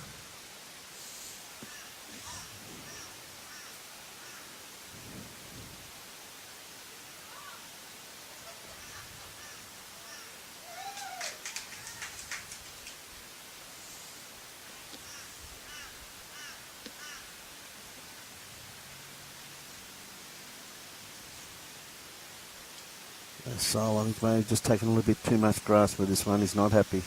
Saul, I think, may have just taken a little bit too much grass with this one. He's not happy.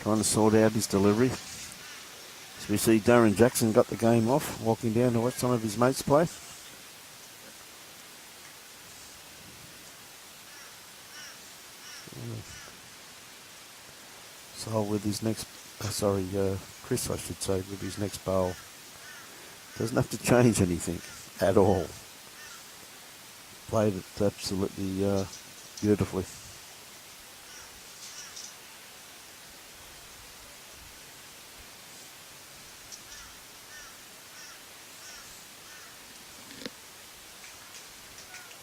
Trying to sort out his delivery. So we see Darren Jackson got the game off, walking down to watch some of his mates play. Saul with his next, Chris I should say, with his next bowl. Doesn't have to change anything at all. Played it absolutely beautifully.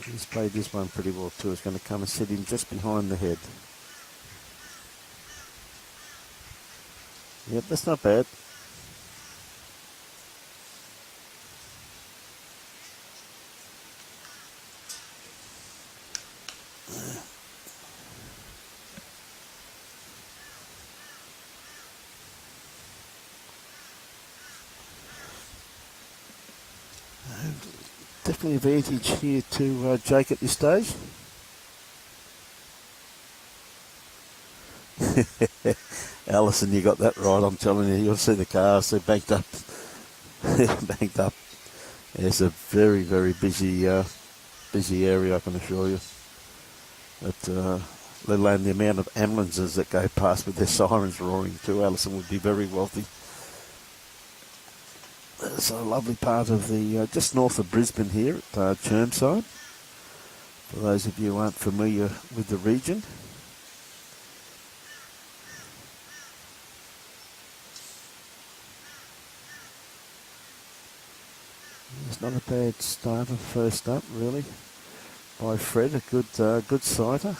He's played this one pretty well too. It's going to come and sit him just behind the head. Yep, that's not bad. Definitely advantage here to Jake at this stage. Alison, you got that right, I'm telling you. You'll see the cars, they're banked up. Banked up. It's a very, very busy area, I can assure you. But let alone the amount of ambulances that go past with their sirens roaring too, Alison would be very wealthy. It's a lovely part of the, just north of Brisbane here at Chermside. For those of you who aren't familiar with the region. It's not a bad starter first up, really, by Fred, a good sighter.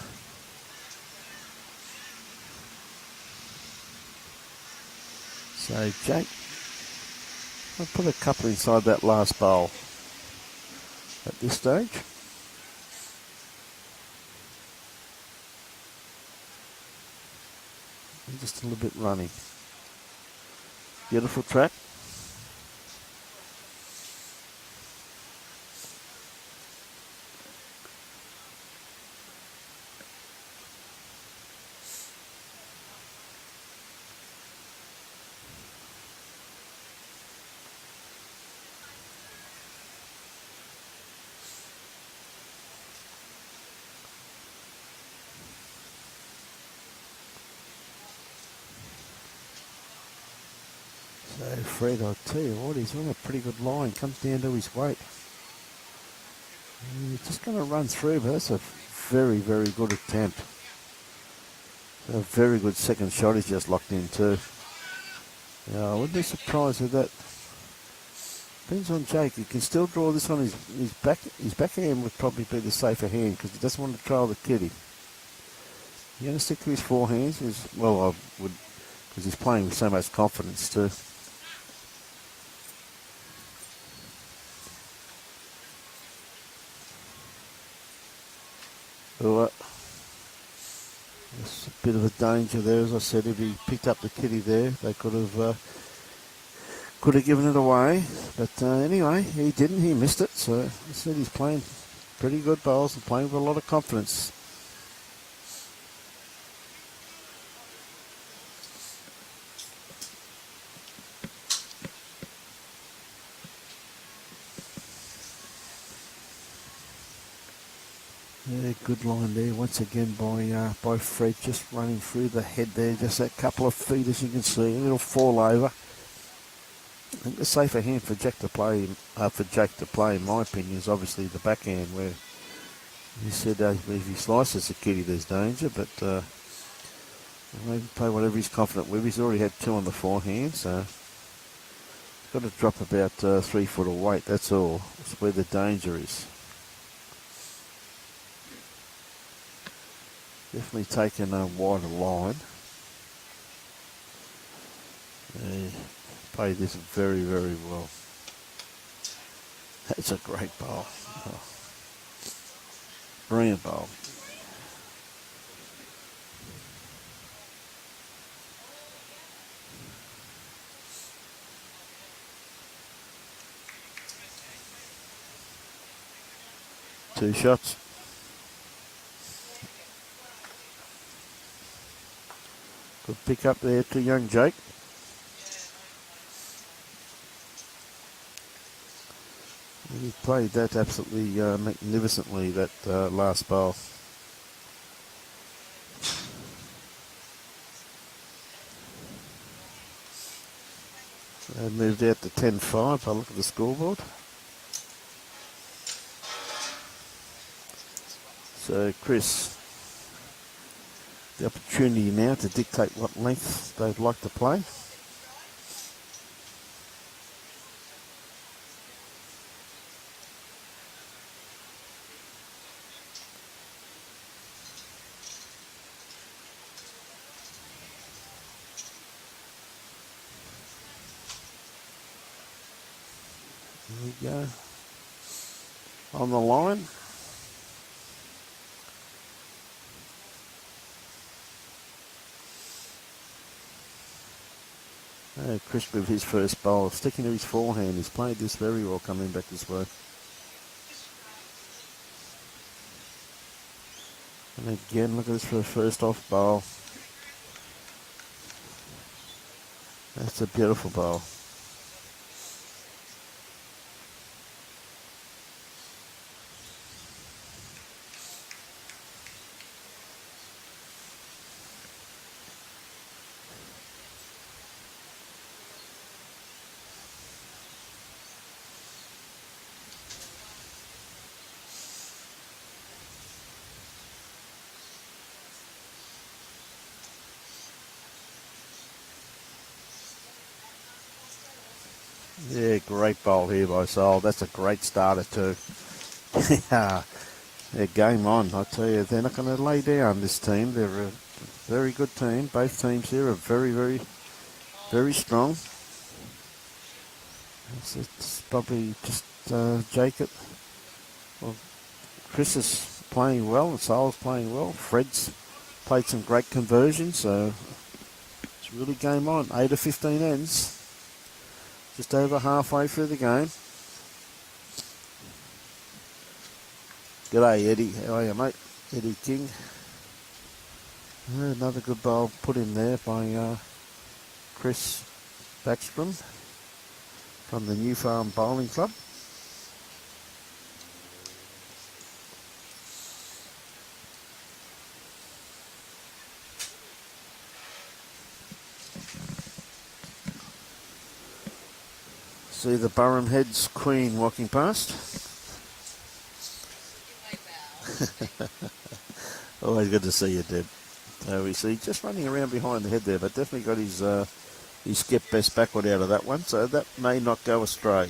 So Jake, I'll put a couple inside that last bowl at this stage. And just a little bit runny. Beautiful track. So Fred, I'll tell you what, he's on a pretty good line. Comes down to his weight. He's just going to run through, but that's a very, very good attempt. A very good second shot he's just locked in too. Yeah, I wouldn't be surprised with that. Depends on Jake. He can still draw this on his back. His backhand would probably be the safer hand because he doesn't want to trail the kitty. He's going to stick to his forehands. Well, I would, because he's playing with so much confidence too. Alright. There's a bit of a danger there, as I said. If he picked up the kitty there, they could have given it away. But anyway, he didn't. He missed it. So I said he's playing pretty good bowls and playing with a lot of confidence. Yeah, good line there once again by Fred, just running through the head there, just that couple of feet as you can see, a little fall over. I think the safer hand for Jake to play, in my opinion, is obviously the backhand, where he said if he slices the kitty, there's danger, but maybe play whatever he's confident with. He's already had two on the forehand, so he's got to drop about 3 foot of weight. That's all. That's where the danger is. Definitely taking a wider line. Played this very, very well. That's a great bowl. Oh. Brilliant bowl. Two shots. Good pick up there to young Jake. He played that absolutely magnificently, that last bowl. Moved out to 10-5. I'll look at the scoreboard. So Chris, the opportunity now to dictate what length they'd like to play. There we go. On the line. Chris with his first bowl, sticking to his forehand. He's played this very well coming back this way. And again, look at this for a first off bowl. That's a beautiful bowl. Yeah, great bowl here by Saul. That's a great starter too. Yeah, game on. I tell you, they're not going to lay down, this team. They're a very good team. Both teams here are very, very, very strong. It's probably just Jacob. Well, Chris is playing well and Saul's playing well. Fred's played some great conversions, so it's really game on. 8 of 15 ends. Just over halfway through the game. G'day, Eddie. How are you, mate? Eddie King. Another good bowl put in there by Chris Backstrom from the New Farm Bowling Club. See the Burham Heads Queen walking past. Always good to see you, Deb. So we see just running around behind the head there, but definitely got his skip best backward out of that one, so that may not go astray.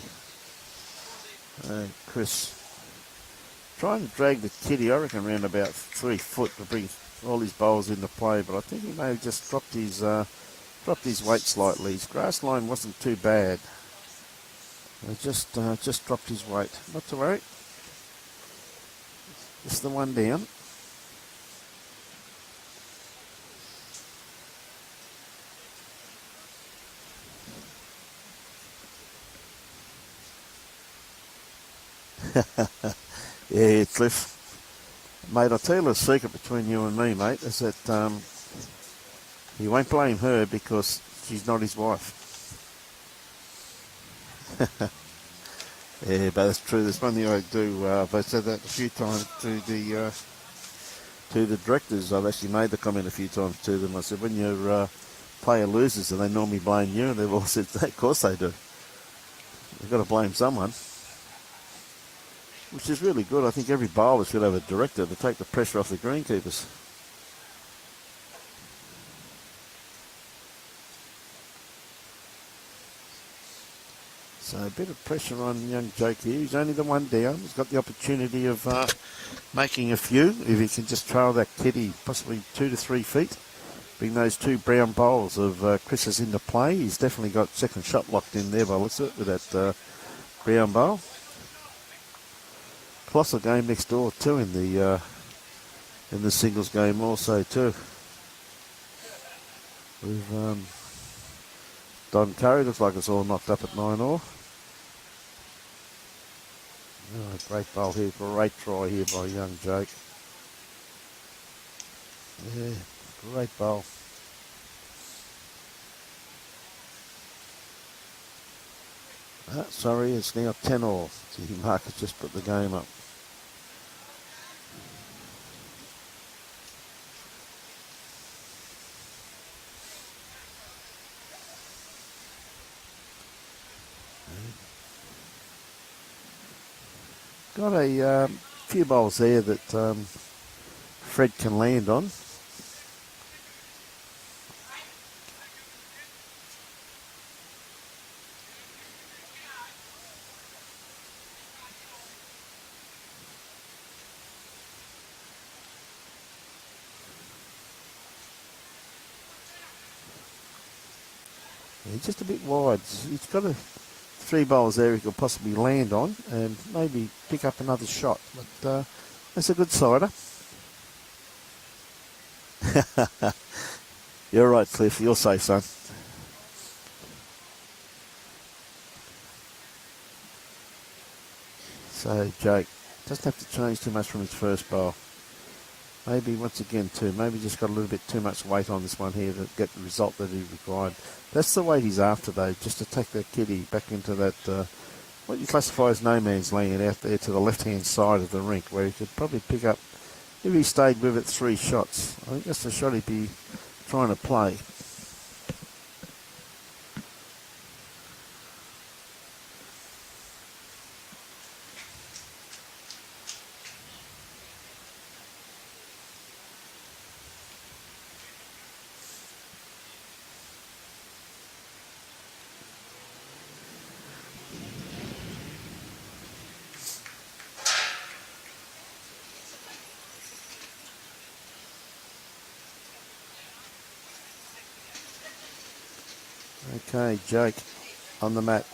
Chris trying to drag the kitty, I reckon, around about 3 foot to bring all his bowls into play, but I think he may have just dropped his weight slightly. His grass line wasn't too bad. Just dropped his weight. Not to worry. Just the one down. Yeah, Cliff. Mate, I'll tell you a secret between you and me, mate, is that he won't blame her because she's not his wife. Yeah, but that's true. There's one thing I do. I've said that a few times to the directors. I've actually made the comment a few times to them. I said, when your player loses, and they normally blame you, and they've all said, of course they do. You've got to blame someone, which is really good. I think every bowler should have a director to take the pressure off the greenkeepers. So a bit of pressure on young Jake here. He's only the one down. He's got the opportunity of making a few. If he can just trail that kitty possibly 2 to 3 feet, bring those 2 brown bowls of Chris's into play. He's definitely got second shot locked in there by the looks of it with that brown bowl. Colossal game next door too in the singles game also too. With Don Curry, looks like it's all knocked up at 9-all. Oh, great bowl here, great try here by young Jake. Yeah, great bowl. Sorry, it's now 10-all. See, Mark has just put the game up. Got a few bowls there that Fred can land on. Yeah, just a bit wide. He's got 3 bowls there he could possibly land on and maybe pick up another shot. But that's a good sider. You're right, Cliff. You're safe, son. So Jake doesn't have to change too much from his first bowl. Maybe once again too, maybe just got a little bit too much weight on this one here to get the result that he required. That's the weight he's after though, just to take that kiddie back into that, what you classify as no man's land out there to the left-hand side of the rink, where he could probably pick up, if he stayed with it, 3 shots. I think that's the shot he'd be trying to play. Okay, Jake on the mat.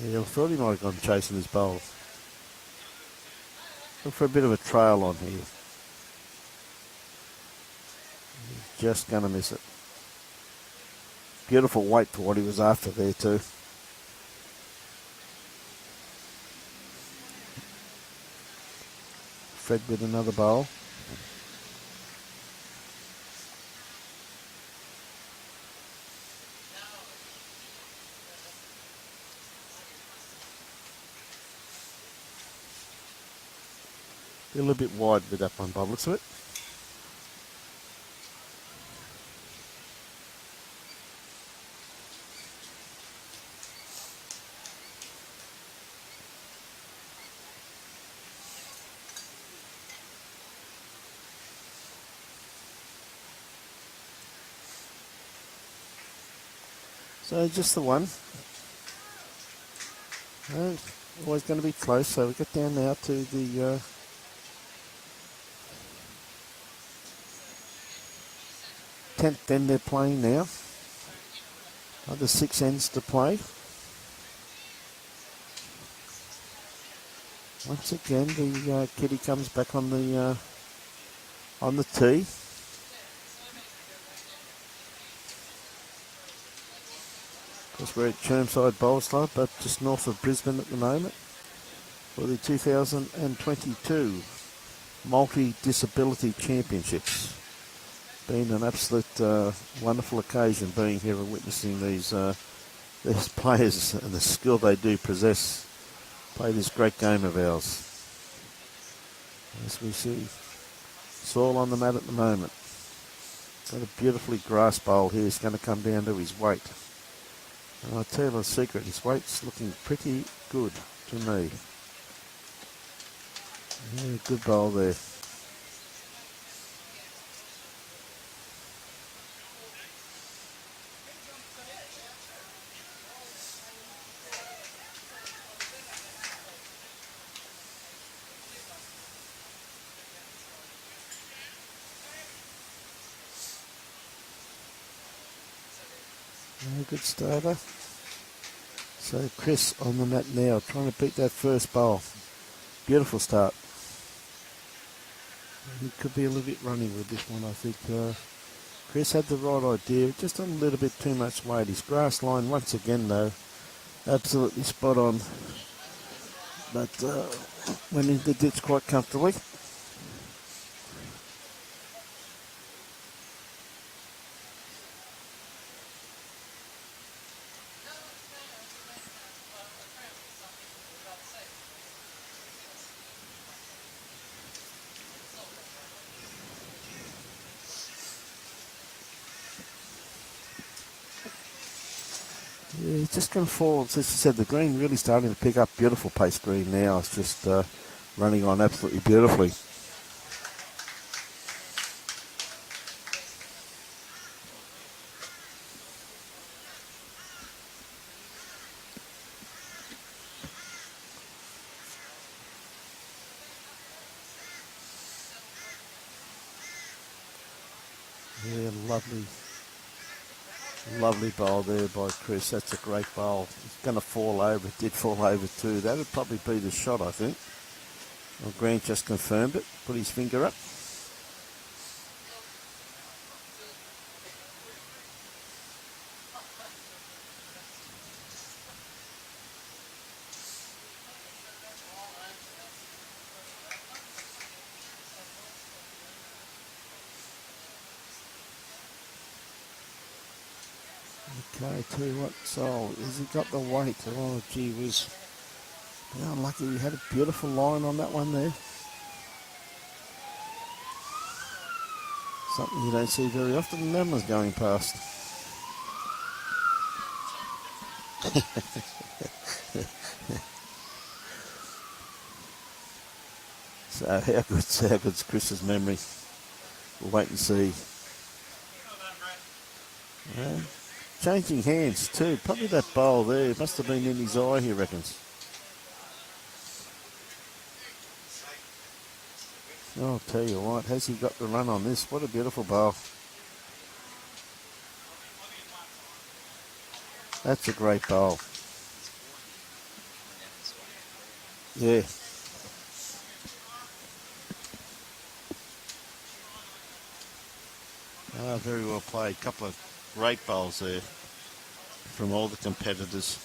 Yeah, I thought he might have gone chasing his bowl. Look for a bit of a trail on here. He's just going to miss it. Beautiful weight for what he was after there too. Fred with another bowl. A little bit wide with that one, Bob, looks of it. So just the one. Always going to be close, so we get down now to the 10th end they're playing now. Other 6 ends to play. Once again, the kiddie comes back on the tee. Of course, we're at Chermside Bowls Club, but just north of Brisbane at the moment for the 2022 Multi-Disability Championships. Been an absolute wonderful occasion being here and witnessing these players and the skill they do possess play this great game of ours. As we see Saul on the mat at the moment. Got a beautifully grassed bowl here. It's going to come down to his weight. And I'll tell you the secret, his weight's looking pretty good to me. Yeah, good bowl there. Good starter. So Chris on the mat now, trying to beat that first bowl. Beautiful start. He could be a little bit running with this one, I think. Chris had the right idea, just a little bit too much weight. His grass line, once again though, absolutely spot on. But went into the ditch quite comfortably. Yeah, he's just going to fall. As I said, the green really starting to pick up. Beautiful pace green now. It's just running on absolutely beautifully. Yeah, lovely bowl there by Chris. That's a great bowl. It's going to fall over. It did fall over too. That would probably be the shot, I think. Well, Grant just confirmed it. Put his finger up. Okay, tell you what, Saul, has he got the weight? Oh, gee whiz. How unlucky, he had a beautiful line on that one there. Something you don't see very often, and that one's going past. So how good's Chris's memory? We'll wait and see. Changing hands too. Probably that bowl there must have been in his eye, he reckons. I'll tell you what, has he got the run on this? What a beautiful bowl. That's a great bowl. Yeah. Very well played. Couple of great bowls there from all the competitors.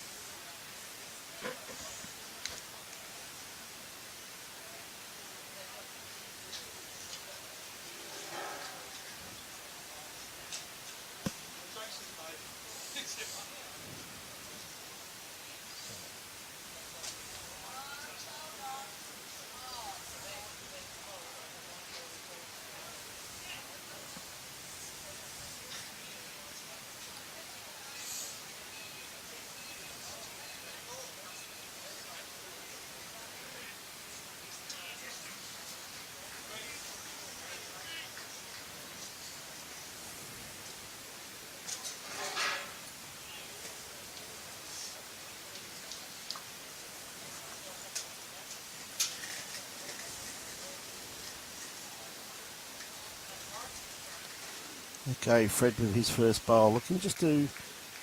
Okay, Fred with his first bowl. Looking just to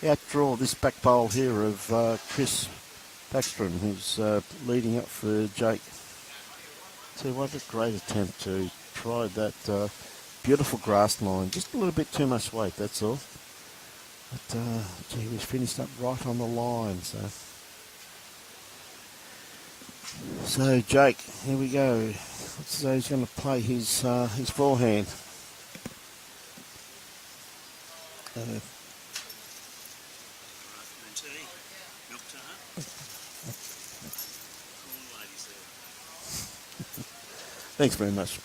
outdraw this back bowl here of Chris Backstrom, who's leading up for Jake. So what a great attempt to try that beautiful grass line. Just a little bit too much weight, that's all. But he was finished up right on the line. So Jake, here we go. Looks as though he's going to play his forehand. Thanks very much.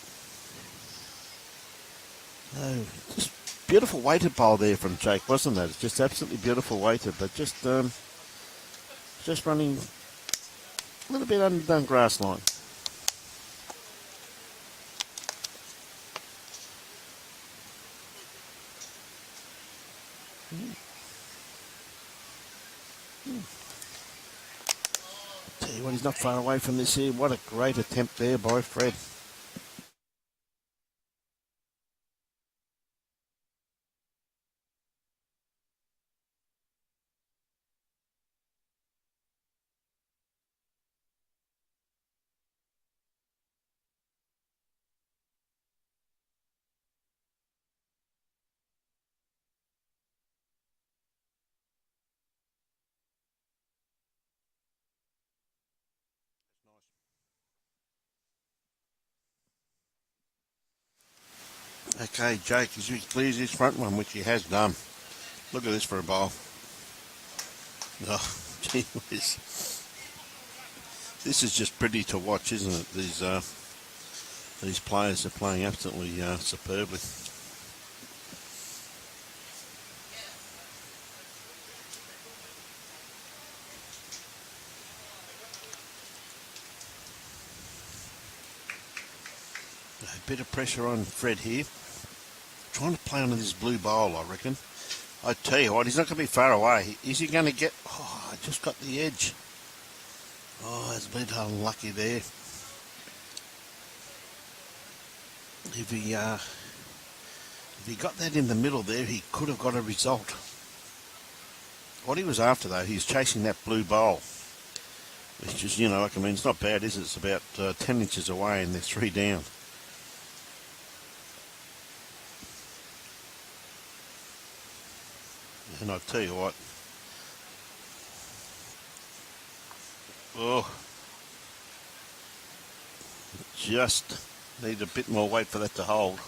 Just beautiful weighted bowl there from Jake, wasn't that? It's just absolutely beautiful weighted, but just running a little bit underdone grass line. Tell you what, he's not far away from this here. What a great attempt there by Fred. Okay, Jake, as he clears his front one, which he has done. Look at this for a bowl. Oh, gee whiz. This is just pretty to watch, isn't it? These players are playing absolutely superbly. A bit of pressure on Fred here. Trying to play under this blue bowl, I reckon. I tell you what, he's not going to be far away. Is he going to get... Oh, I just got the edge. Oh, it's a bit unlucky there. If he got that in the middle there, he could have got a result. What he was after, though, he's chasing that blue bowl. Which is, it's not bad, is it? It's about 10 inches away and they're 3 down. And I'll tell you what. Oh. Just need a bit more weight for that to hold.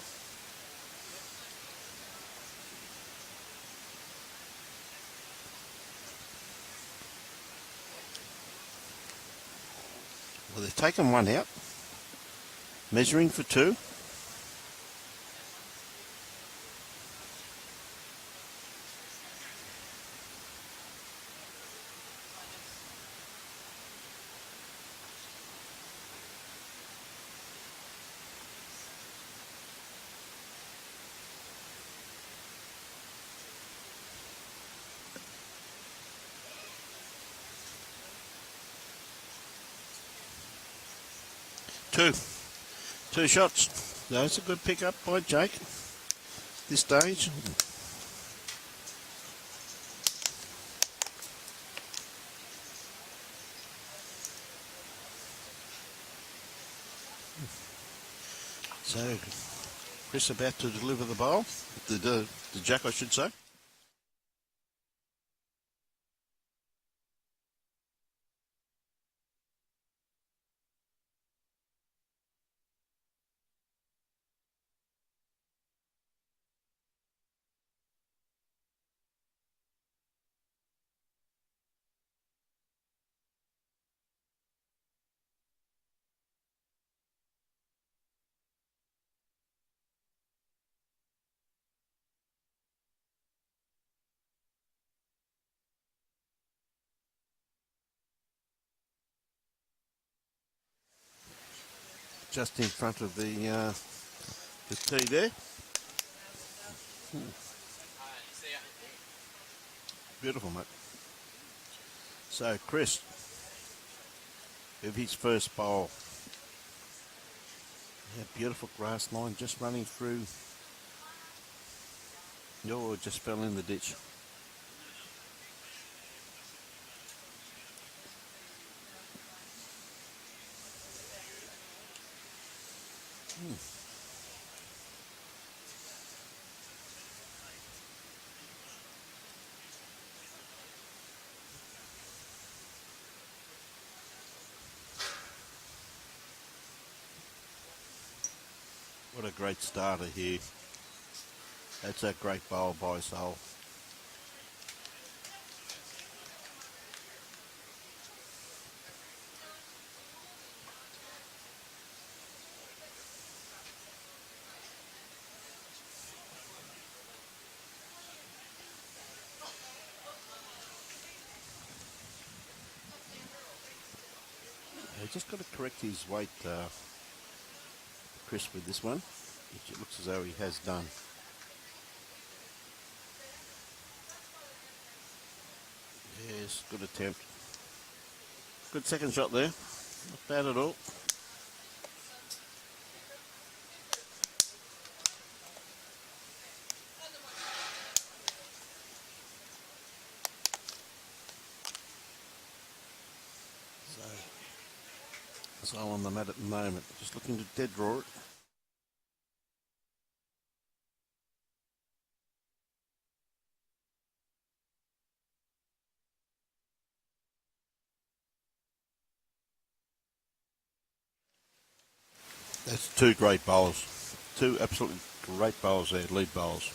Well, they've taken one out. Measuring for two. Two shots. That's a good pickup by Jake. This stage. So, Chris about to deliver the bowl. The jack, I should say. Just in front of the tee there. Beautiful, mate. So, Chris, with his first bowl. Yeah, beautiful grass line just running through. Oh, just fell in the ditch. What a great starter here. That's a great bowl by Saul. Just got to correct his weight, Chris, with this one, which it looks as though he has done. Yes, good attempt. Good second shot there. Not bad at all. So on the mat at the moment, just looking to dead draw it. That's two great bowls. Two absolutely great bowls there, lead bowls.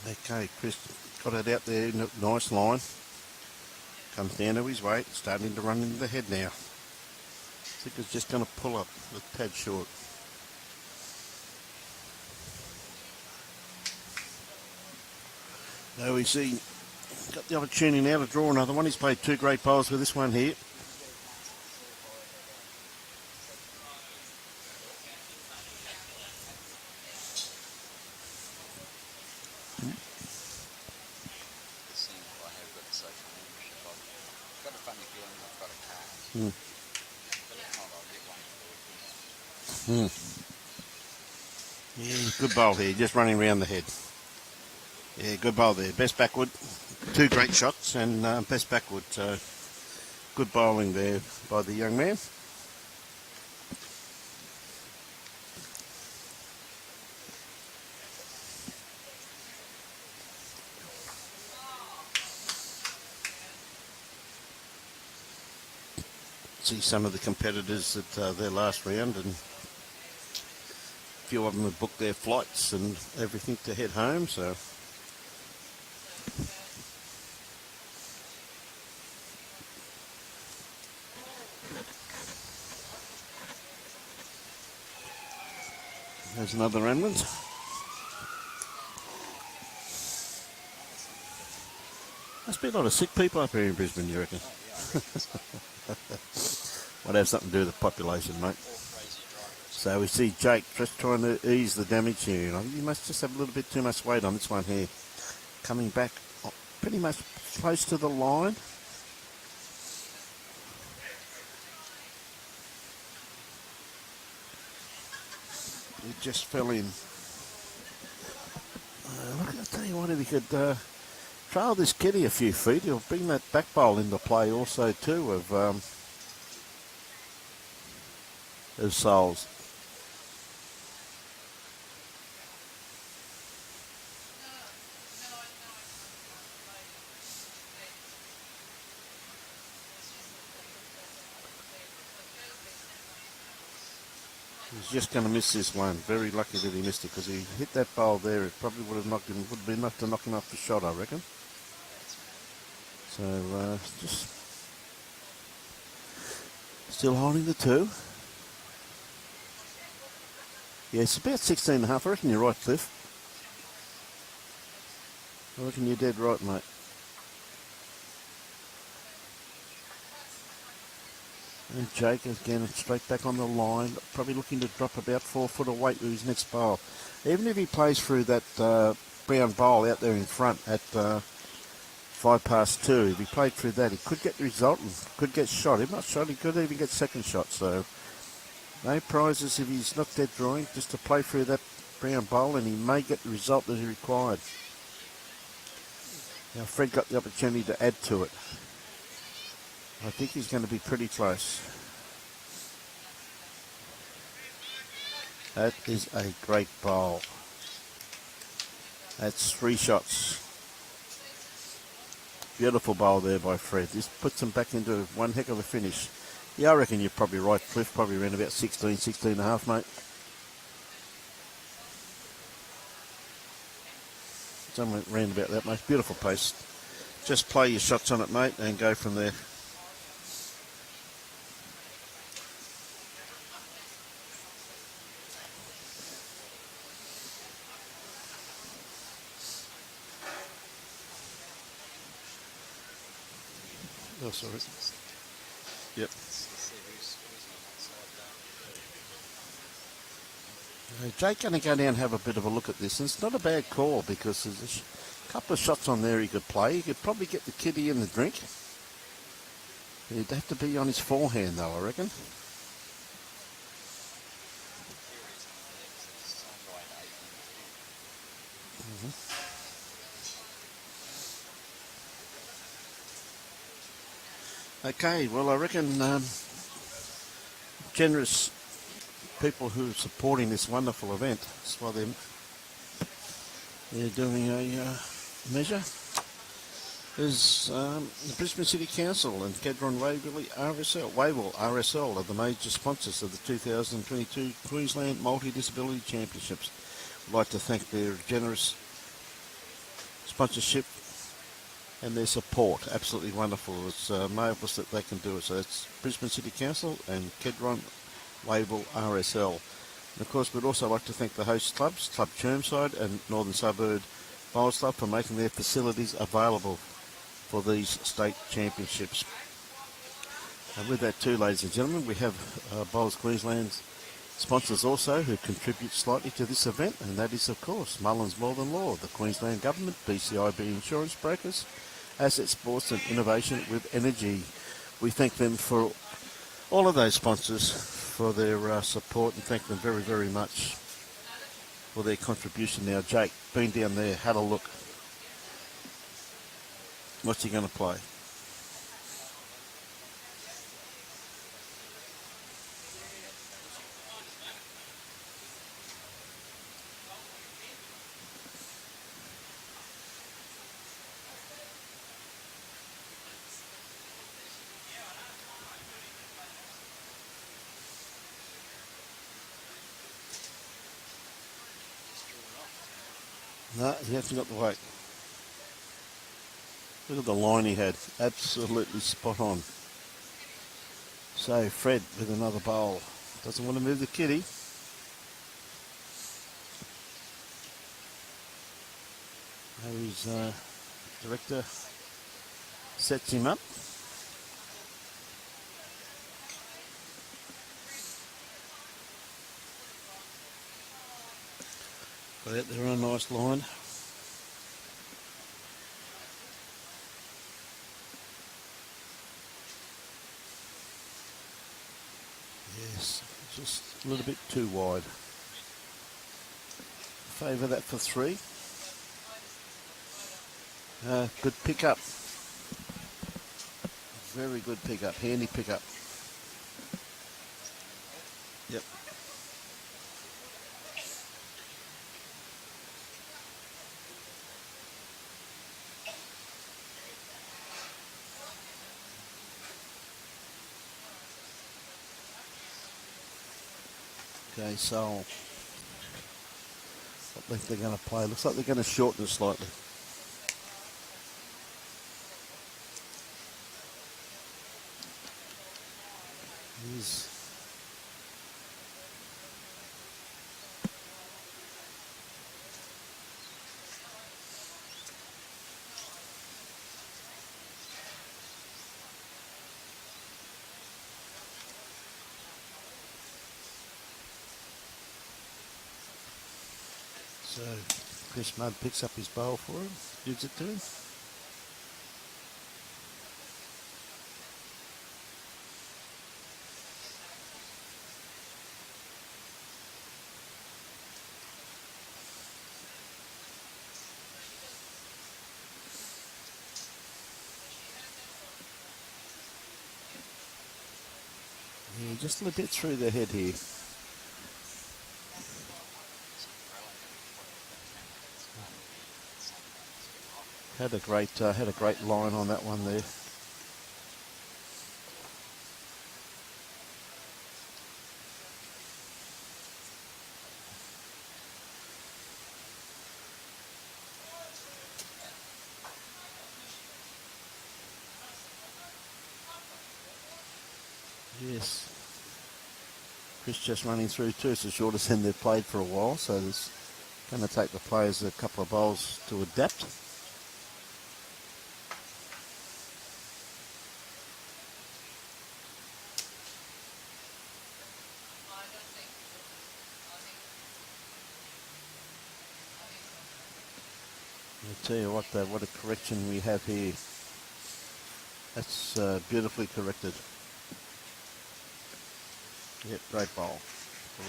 Okay, Chris got it out there in a nice line. Comes down to his weight, starting to run into the head now. I think it's just going to pull up a tad short. Now we see, got the opportunity now to draw another one. He's played two great bowls with this one here. Yeah, good bowl here, just running around the head. Yeah, good bowl there. Best backward, two great shots, and best backward. So good bowling there by the young man. see some of the competitors at their last round, and a few of them have booked their flights and everything to head home, so there's another remnant. Must be a lot of sick people up here in Brisbane, you reckon? Might have something to do with the population, mate. So we see Jake just trying to ease the damage here. And he must just have a little bit too much weight on this one here. Coming back pretty much close to the line. He just fell in. Look, I'll tell you what, if he could trail this kitty a few feet, he'll bring that back bowl into play also too of Saul's. He's just going to miss this one. Very lucky that he missed it, because he hit that bowl there. It probably would have knocked him. Would have been enough to knock him off the shot, I reckon. So just still holding the 2. Yeah, it's about 16.5. I reckon you're right, Cliff. I reckon you're dead right, mate. And Jake again straight back on the line, probably looking to drop about 4 foot of weight with his next bowl. Even if he plays through that brown bowl out there in front at 5 past 2, if he played through that, he could get the result and could get shot. If not shot, he could even get second shot. So no prizes if he's not dead drawing, just to play through that brown bowl, and he may get the result that he required. Now Fred got the opportunity to add to it. I think he's going to be pretty close. That is a great bowl. That's 3 shots. Beautiful bowl there by Fred. This puts him back into one heck of a finish. Yeah, I reckon you're probably right, Cliff. Probably around about 16.5, mate. Somewhere around about that, mate. Beautiful pace. Just play your shots on it, mate, and go from there. Oh, sorry. Yep. Jake going to go down and have a bit of a look at this. And it's not a bad call, because there's a couple of shots on there he could play. He could probably get the kitty in the drink. He'd have to be on his forehand, though, I reckon. Okay, well, I reckon generous people who are supporting this wonderful event, that's why they're doing a measure, is the Brisbane City Council and Cadron Wavell RSL are the major sponsors of the 2022 Queensland Multi-Disability Championships. I'd like to thank their generous sponsorship and their support. Absolutely wonderful. It's marvellous that they can do it. So that's Brisbane City Council and Cadron Wavell RSL. And of course, we'd also like to thank the host clubs, Club Chermside and Northern Suburb Bowls Club, for making their facilities available for these state championships. And with that too, ladies and gentlemen, we have Bowls Queensland sponsors also who contribute slightly to this event, and that is, of course, Mullins More Than Law, the Queensland Government, BCIB Insurance Brokers, Asset Sports and Innovation with Energy. We thank them for all of those sponsors for their support, and thank them very, very much for their contribution. Now, Jake, been down there, had a look. What's he going to play? No, he hasn't got the weight. Look at the line he had. Absolutely spot on. So Fred with another bowl. Doesn't want to move the kitty. Now his director sets him up. Got out there on a nice line. Yes, just a little bit too wide. Favour that for 3. Good pickup. Very good pickup. Handy pickup. Yep. Okay, so I think they're going to play. Looks like they're going to shorten it slightly. Here's so Chris Mudd picks up his bowl for him, gives it to him. Yeah, just a little bit through the head here. Had a great line on that one there. Yes. Chris just running through too. It's the shortest end they've played for a while, so it's going to take the players a couple of bowls to adapt. I'll tell you what a correction we have here. That's beautifully corrected. Yep, great bowl.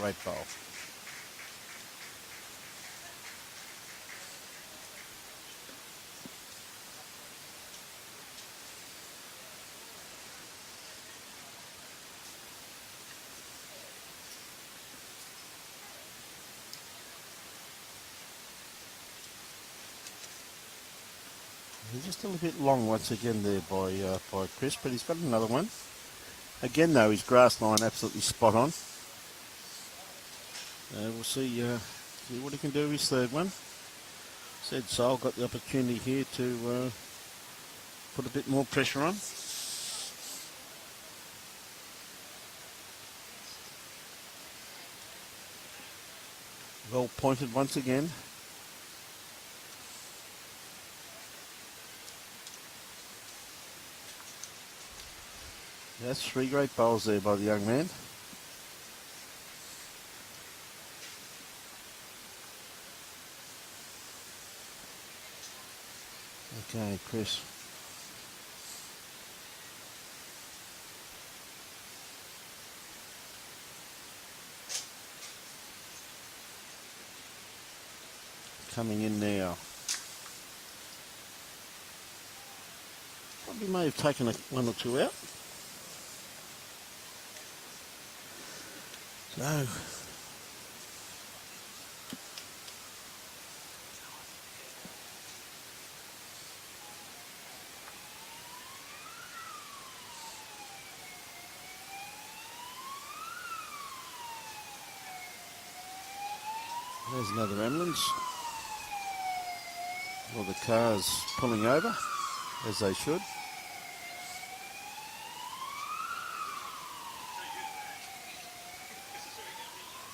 Great bowl. He's just a little bit long once again there by Chris, but he's got another one. Again though, his grass line absolutely spot on. We'll see what he can do with his third one. Said Saul got the opportunity here to put a bit more pressure on. Well pointed once again. That's 3 great bowls there by the young man. Okay, Chris. Coming in now. Probably may have taken one or two out. So, there's another ambulance. Well, the car's pulling over, as they should.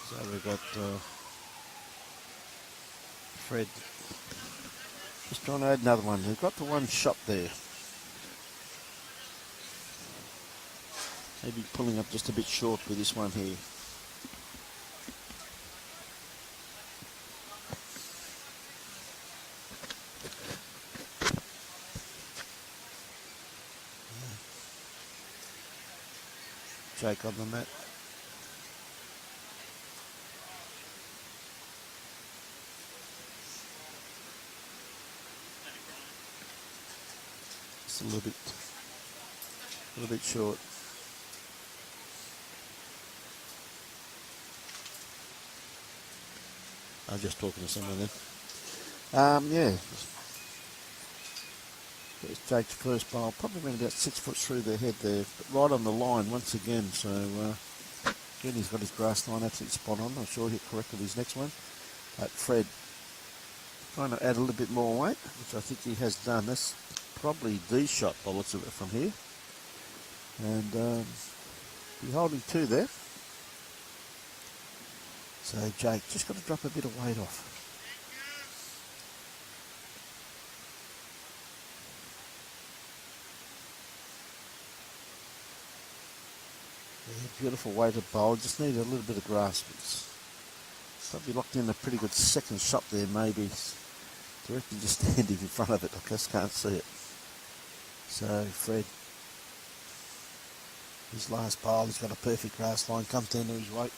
So we've got Fred just trying to add another one. They've got the one shot there. Maybe pulling up just a bit short with this one here. Jake on the mat. It's a little bit short. I'm just talking to someone then. Yeah. There's Jake's first bowl. Probably went about 6 foot through the head there. But right on the line once again. So, again, he's got his grass line absolutely spot on. I'm sure he'll correct with his next one. But Fred trying to add a little bit more weight, which I think he has done. That's probably the shot by looks of it from here. And he's holding 2 there. So Jake just got to drop a bit of weight off. Yeah, beautiful weighted bowl. Just need a little bit of grasp. It's probably locked in a pretty good second shot there, maybe. Directly just standing in front of it. I just can't see it. So Fred, his last bowl, he's got a perfect grass line. Comes down to his weight.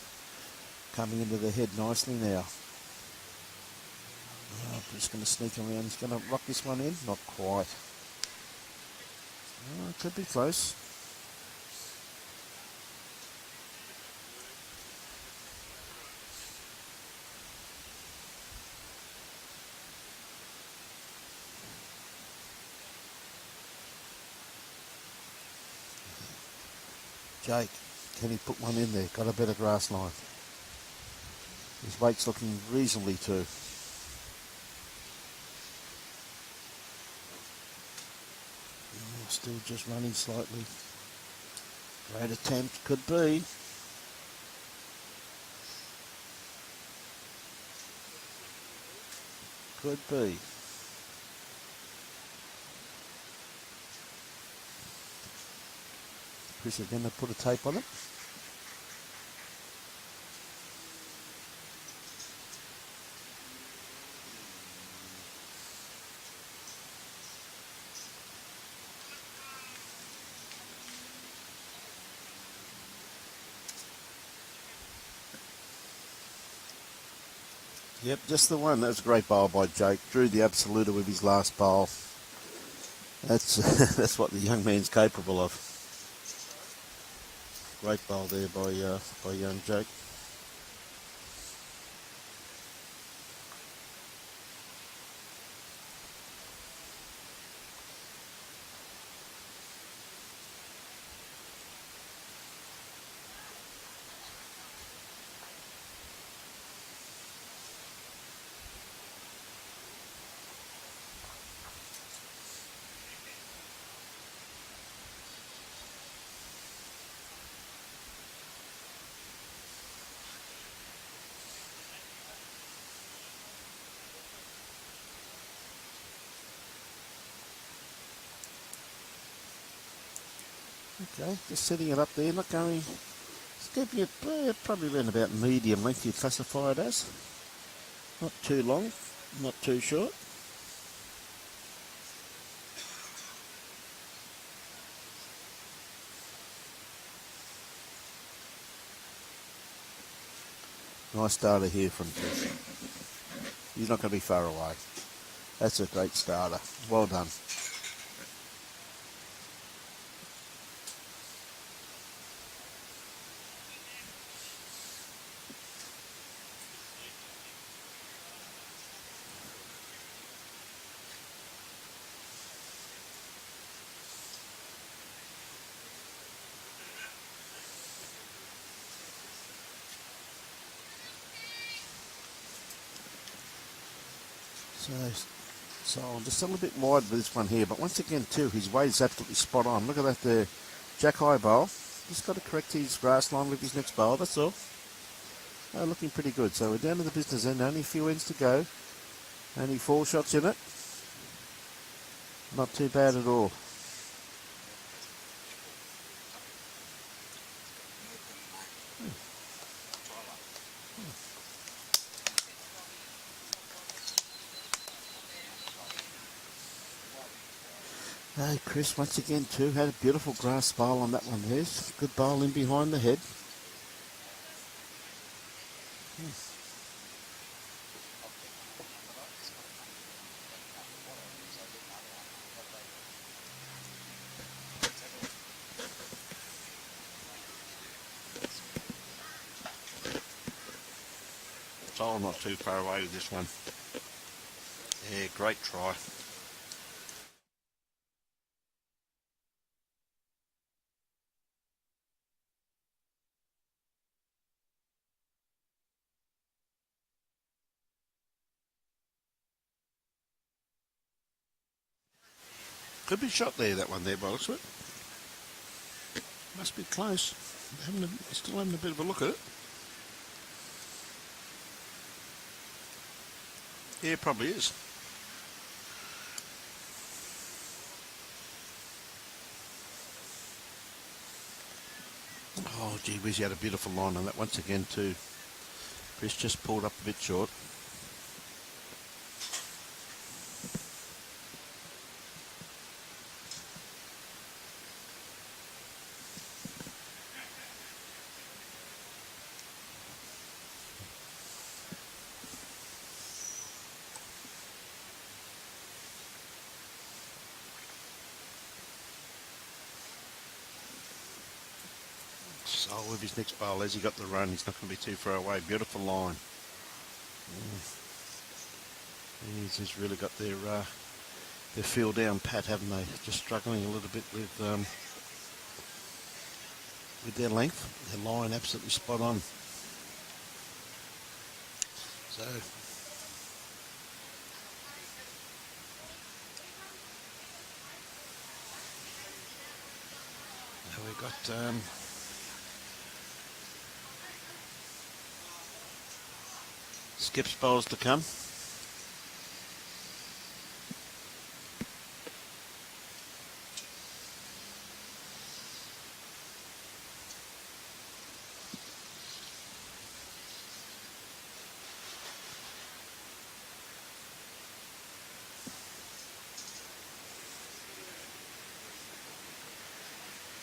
Coming into the head nicely now. Oh, just going to sneak around. He's going to rock this one in. Not quite. Oh, could be close. Jake, can he put one in there? Got a better grass line. His weight's looking reasonably too. Oh, still just running slightly. Great attempt, could be. Could be. Chris is going to put a tape on it. Yep, just the one. That was a great bowl by Jake. Drew the absoluta with his last bowl. That's that's what the young man's capable of. Great bowl there by young Jake. Okay, just setting it up there, not going, it's keeping it probably around about medium length you classify it as. Not too long, not too short. Nice starter here from Chris. He's not going to be far away. That's a great starter. Well done. So So just a little bit wide with this one here, but once again too, his weight is absolutely spot on. Look at that there, Jack High bowl. Just got to correct his grass line with his next bowl, that's all. Looking pretty good. So we're down to the business end, only a few ends to go. Only 4 shots in it. Not too bad at all. Hey, Chris, once again too, had a beautiful grass bowl on that one there. Good bowl in behind the head. Saul not too far away with this one. Yeah, great try. Could be shot there, that one there, by the looks of it. Must be close. Still having a bit of a look at it. Yeah, it probably is. Oh, gee whiz, he had a beautiful line on that once again too. Chris just pulled up a bit short. So with his next bowl, as he got the run, he's not going to be too far away. Beautiful line. He's just really got their feel down pat, haven't they? Just struggling a little bit with their length. Their line absolutely spot on. So now we've got Skip's bowls to come.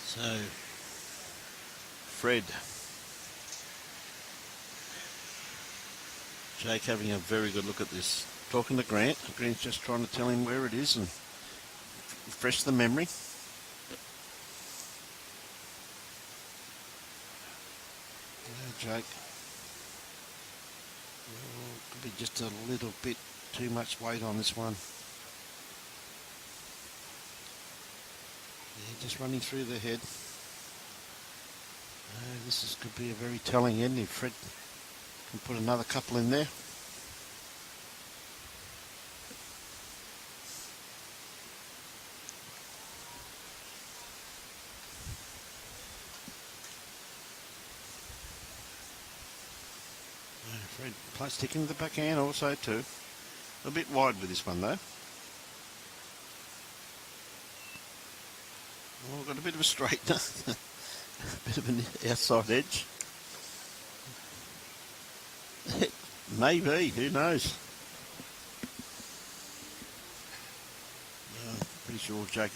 So, Fred. Jake having a very good look at this. Talking to Grant. Grant's just trying to tell him where it is and refresh the memory. Jake. Could be just a little bit too much weight on this one. Yeah, just running through the head. This could be a very telling end if Fred can put another couple in there. Fred sticking the backhand also too. A bit wide with this one though. Oh, got a bit of a straightener. A bit of an outside edge. Maybe, who knows? Pretty sure Jake,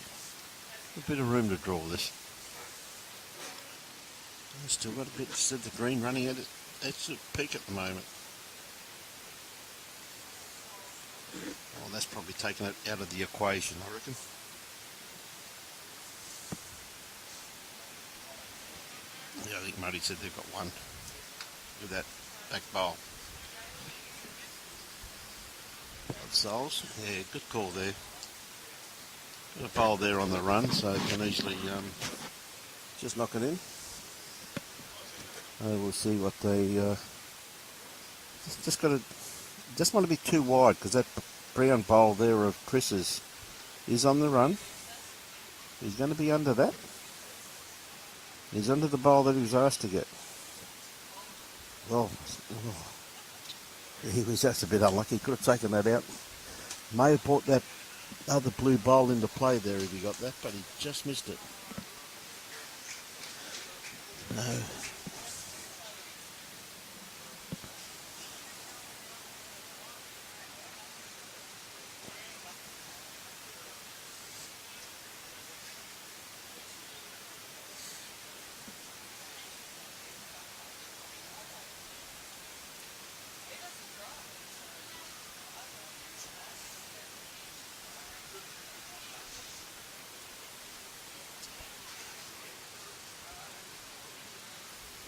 a bit of room to draw this. Still got a bit of the green running at its peak at the moment. Oh, that's probably taken it out of the equation, I reckon. Yeah, I think Muddy said they've got one with that back bowl. Souls, yeah, good call there. Got a bowl there on the run, so it can easily just knock it in. We'll see what they just want to be too wide because that brown bowl there of Chris's is on the run. He's going to be under that. He's under the bowl that he was asked to get. Well, he was just a bit unlucky. He could have taken that out. May have brought that other blue bowl into play there if he got that, but he just missed it. No.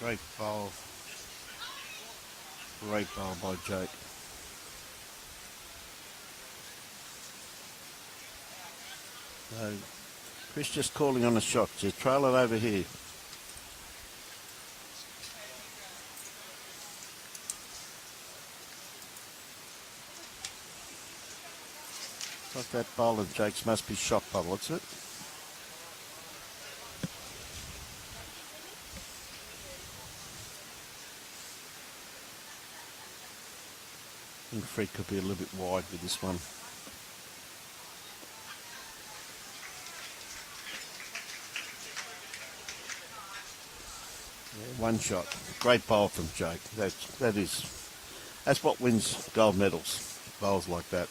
Great bowl. Great bowl by Jake. So, Chris just calling on a shot. Just trail it over here. Like that bowl of Jake's must be shot by the looks of it. I think Fred could be a little bit wide with this one. Yeah, one shot. Great bowl from Jake. That's what wins gold medals. Bowls like that.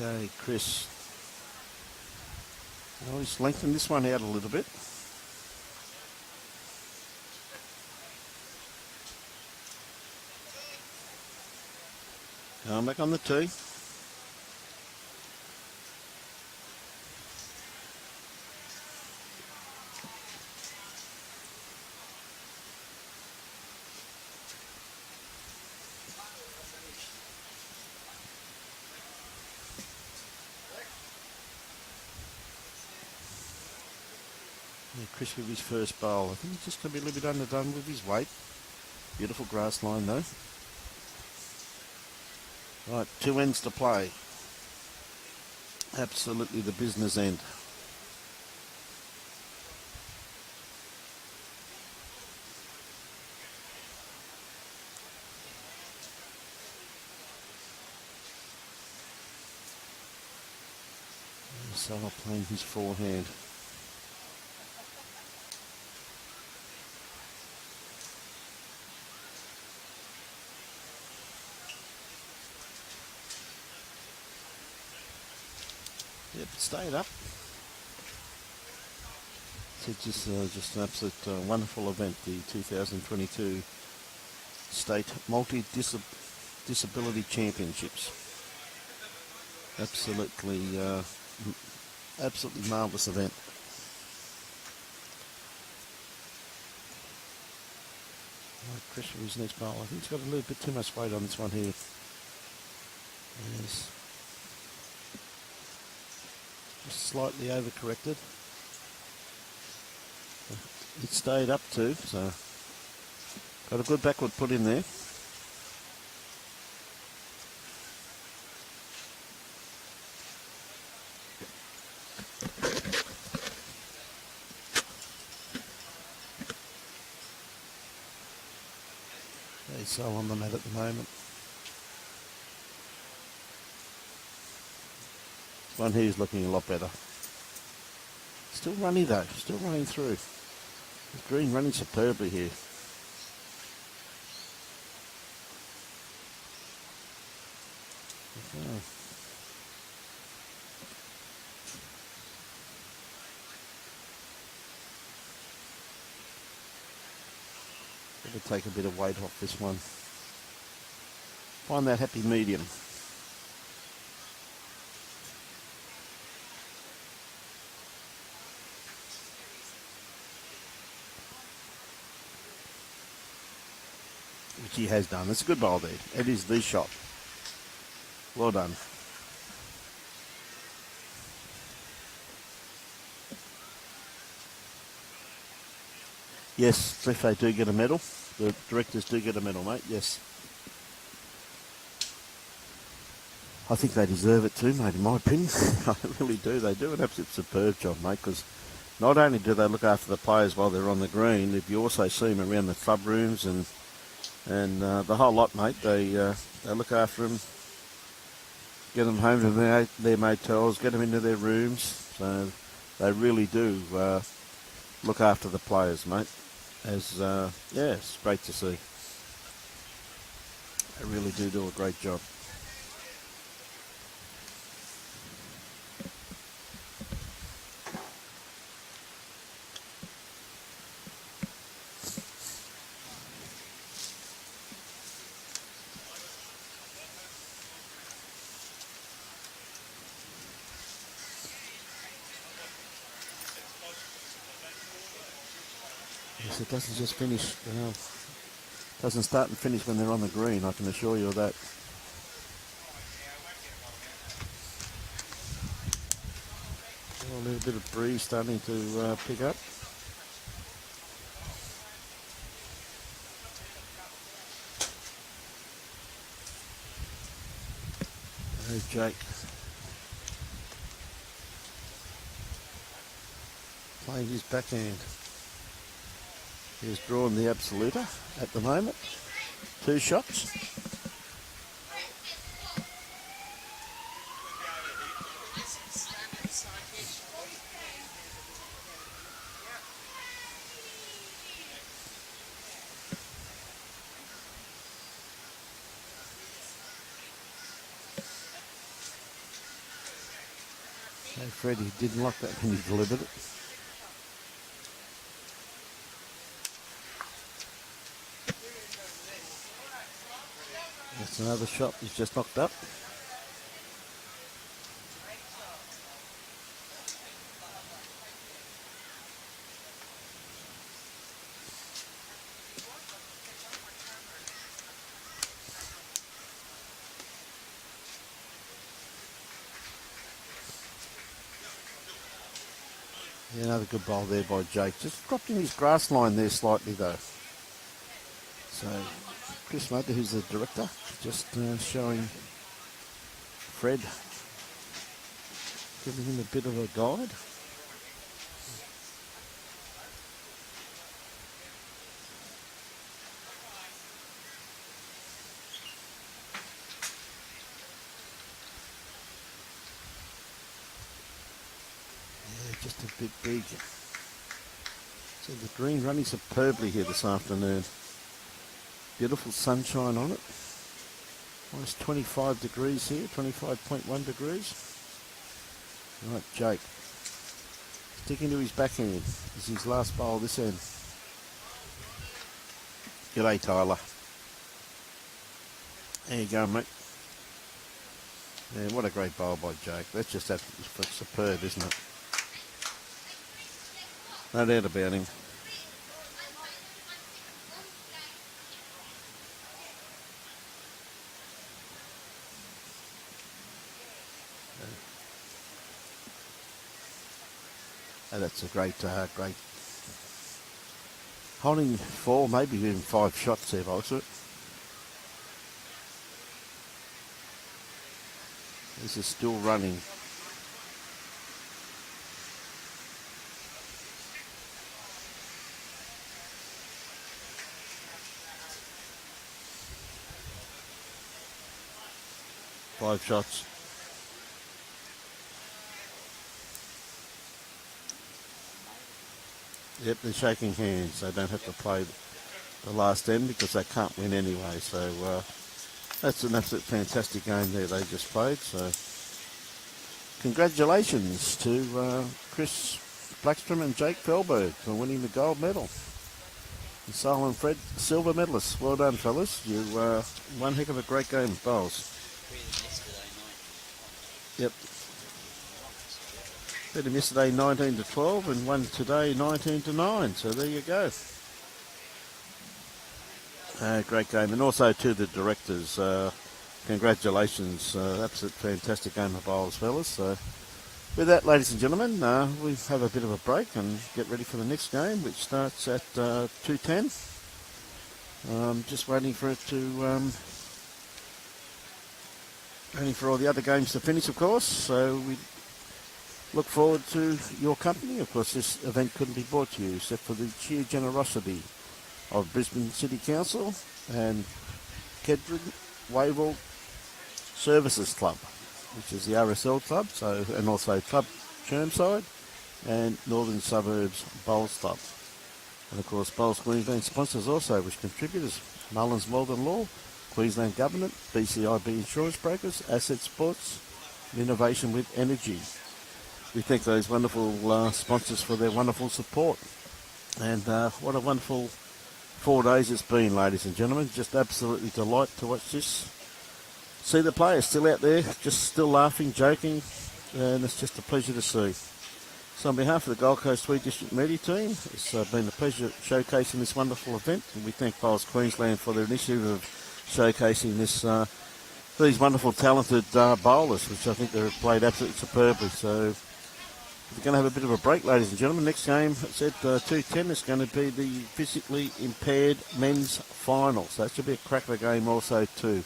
Okay, Chris. Well, he's lengthened this one out a little bit. Going back on the tee. Chris with his first bowl. I think he's just going to be a little bit underdone with his weight. Beautiful grass line though. Right, 2 ends to play. Absolutely the business end. Saul playing his forehand. Yep, stayed up. It's just an absolute wonderful event, the 2022 State Multi-Disability Championships. Absolutely marvellous event. Right, Chris for his next bowl. I think he's got a little bit too much weight on this one here. Yes. Just slightly overcorrected. It stayed up too, so got a good backward put in there. He's so on the mat at the moment. This one here's looking a lot better. Still running though, still running through. The green running superbly here. Okay. Better take a bit of weight off this one. Find that happy medium. which he has done. It's a good bowl there. It is the shot. Well done. Yes, Cliff, they do get a medal. The directors do get a medal, mate, yes. I think they deserve it too, mate, in my opinion. I really do. They do an absolute superb job, mate, because not only do they look after the players while they're on the green, if you also see them around the club rooms and the whole lot, mate, they look after them, get them home to their motels, get them into their rooms. So they really do look after the players, mate. Yeah, it's great to see. They really do a great job. Yes, it doesn't just finish, doesn't start and finish when they're on the green, I can assure you of that. A little bit of breeze starting to pick up. There's Jake. Playing his backhand. He's drawn the absoluter at the moment. 2 shots. So Freddie didn't like that when he delivered it. That's another shot he's just knocked up. Yeah, another good bowl there by Jake. Just dropped in his grass line there slightly though. So Chris Mudder, who's the director, just showing Fred, giving him a bit of a guide. Yeah, just a bit big. So the green running superbly here this afternoon. Beautiful sunshine on it. Almost 25 degrees here, 25.1 degrees. Right, Jake. Sticking to his backhand. This is his last bowl this end. G'day, Tyler. There you go, mate. Yeah, what a great bowl by Jake. That's just absolutely superb, isn't it? No doubt about him. That's a great holding 4, maybe even 5 shots there, Volkswagen. This is still running. Five shots. Yep, they're shaking hands. They don't have to play the last end because they can't win anyway. So that's an absolute fantastic game there they just played. So congratulations to Chris Backstrom and Jake Fehlberg for winning the gold medal. And Saul and Fred, silver medalists. Well done, fellas. You one heck of a great game of bowls. Yep. Beat him yesterday 19-12 and won today 19-9. So there you go. Great game. And also to the directors, congratulations. Absolute fantastic game of bowls, fellas. So with that, ladies and gentlemen, we have a bit of a break and get ready for the next game, which starts at 2:10. Just waiting for it to... waiting for all the other games to finish, of course. So we look forward to your company. Of course, this event couldn't be brought to you except for the sheer generosity of Brisbane City Council and Kedron Wavell Services Club, which is the RSL club, so, and also Club Chermside and Northern Suburbs Bowls Club. And of course, Bowls Queensland sponsors also, which contributors: Mullins Walden Law, Queensland Government, BCIB Insurance Brokers, Asset Sports, Innovation with Energy. We thank those wonderful sponsors for their wonderful support. And what a wonderful 4 days it's been, ladies and gentlemen. Just absolutely delight to watch this. See the players still out there, just still laughing, joking, and it's just a pleasure to see. So on behalf of the Gold Coast Tweed District Media Team, it's been a pleasure showcasing this wonderful event, and we thank Bowls Queensland for their initiative of showcasing this these wonderful talented bowlers, which I think they've played absolutely superbly. So we're going to have a bit of a break, ladies and gentlemen. Next game, it's at 2:10. It's going to be the physically impaired men's final. So that should be a cracker game also too.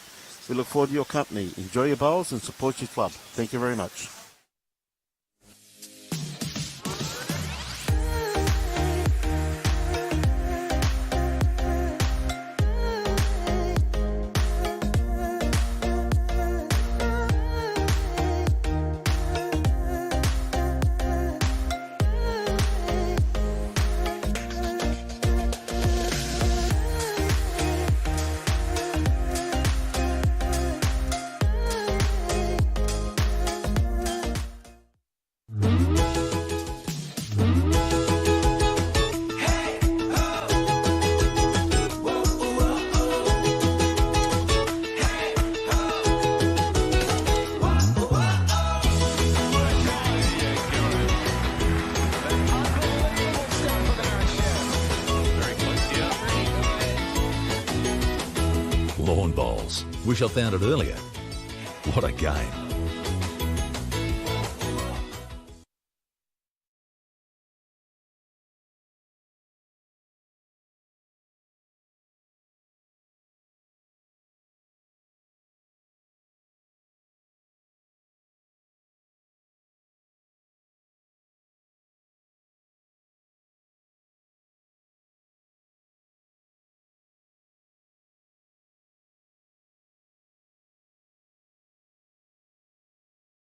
We look forward to your company. Enjoy your bowls and support your club. Thank you very much. Lawn bowls. Wish I found it earlier. What a game.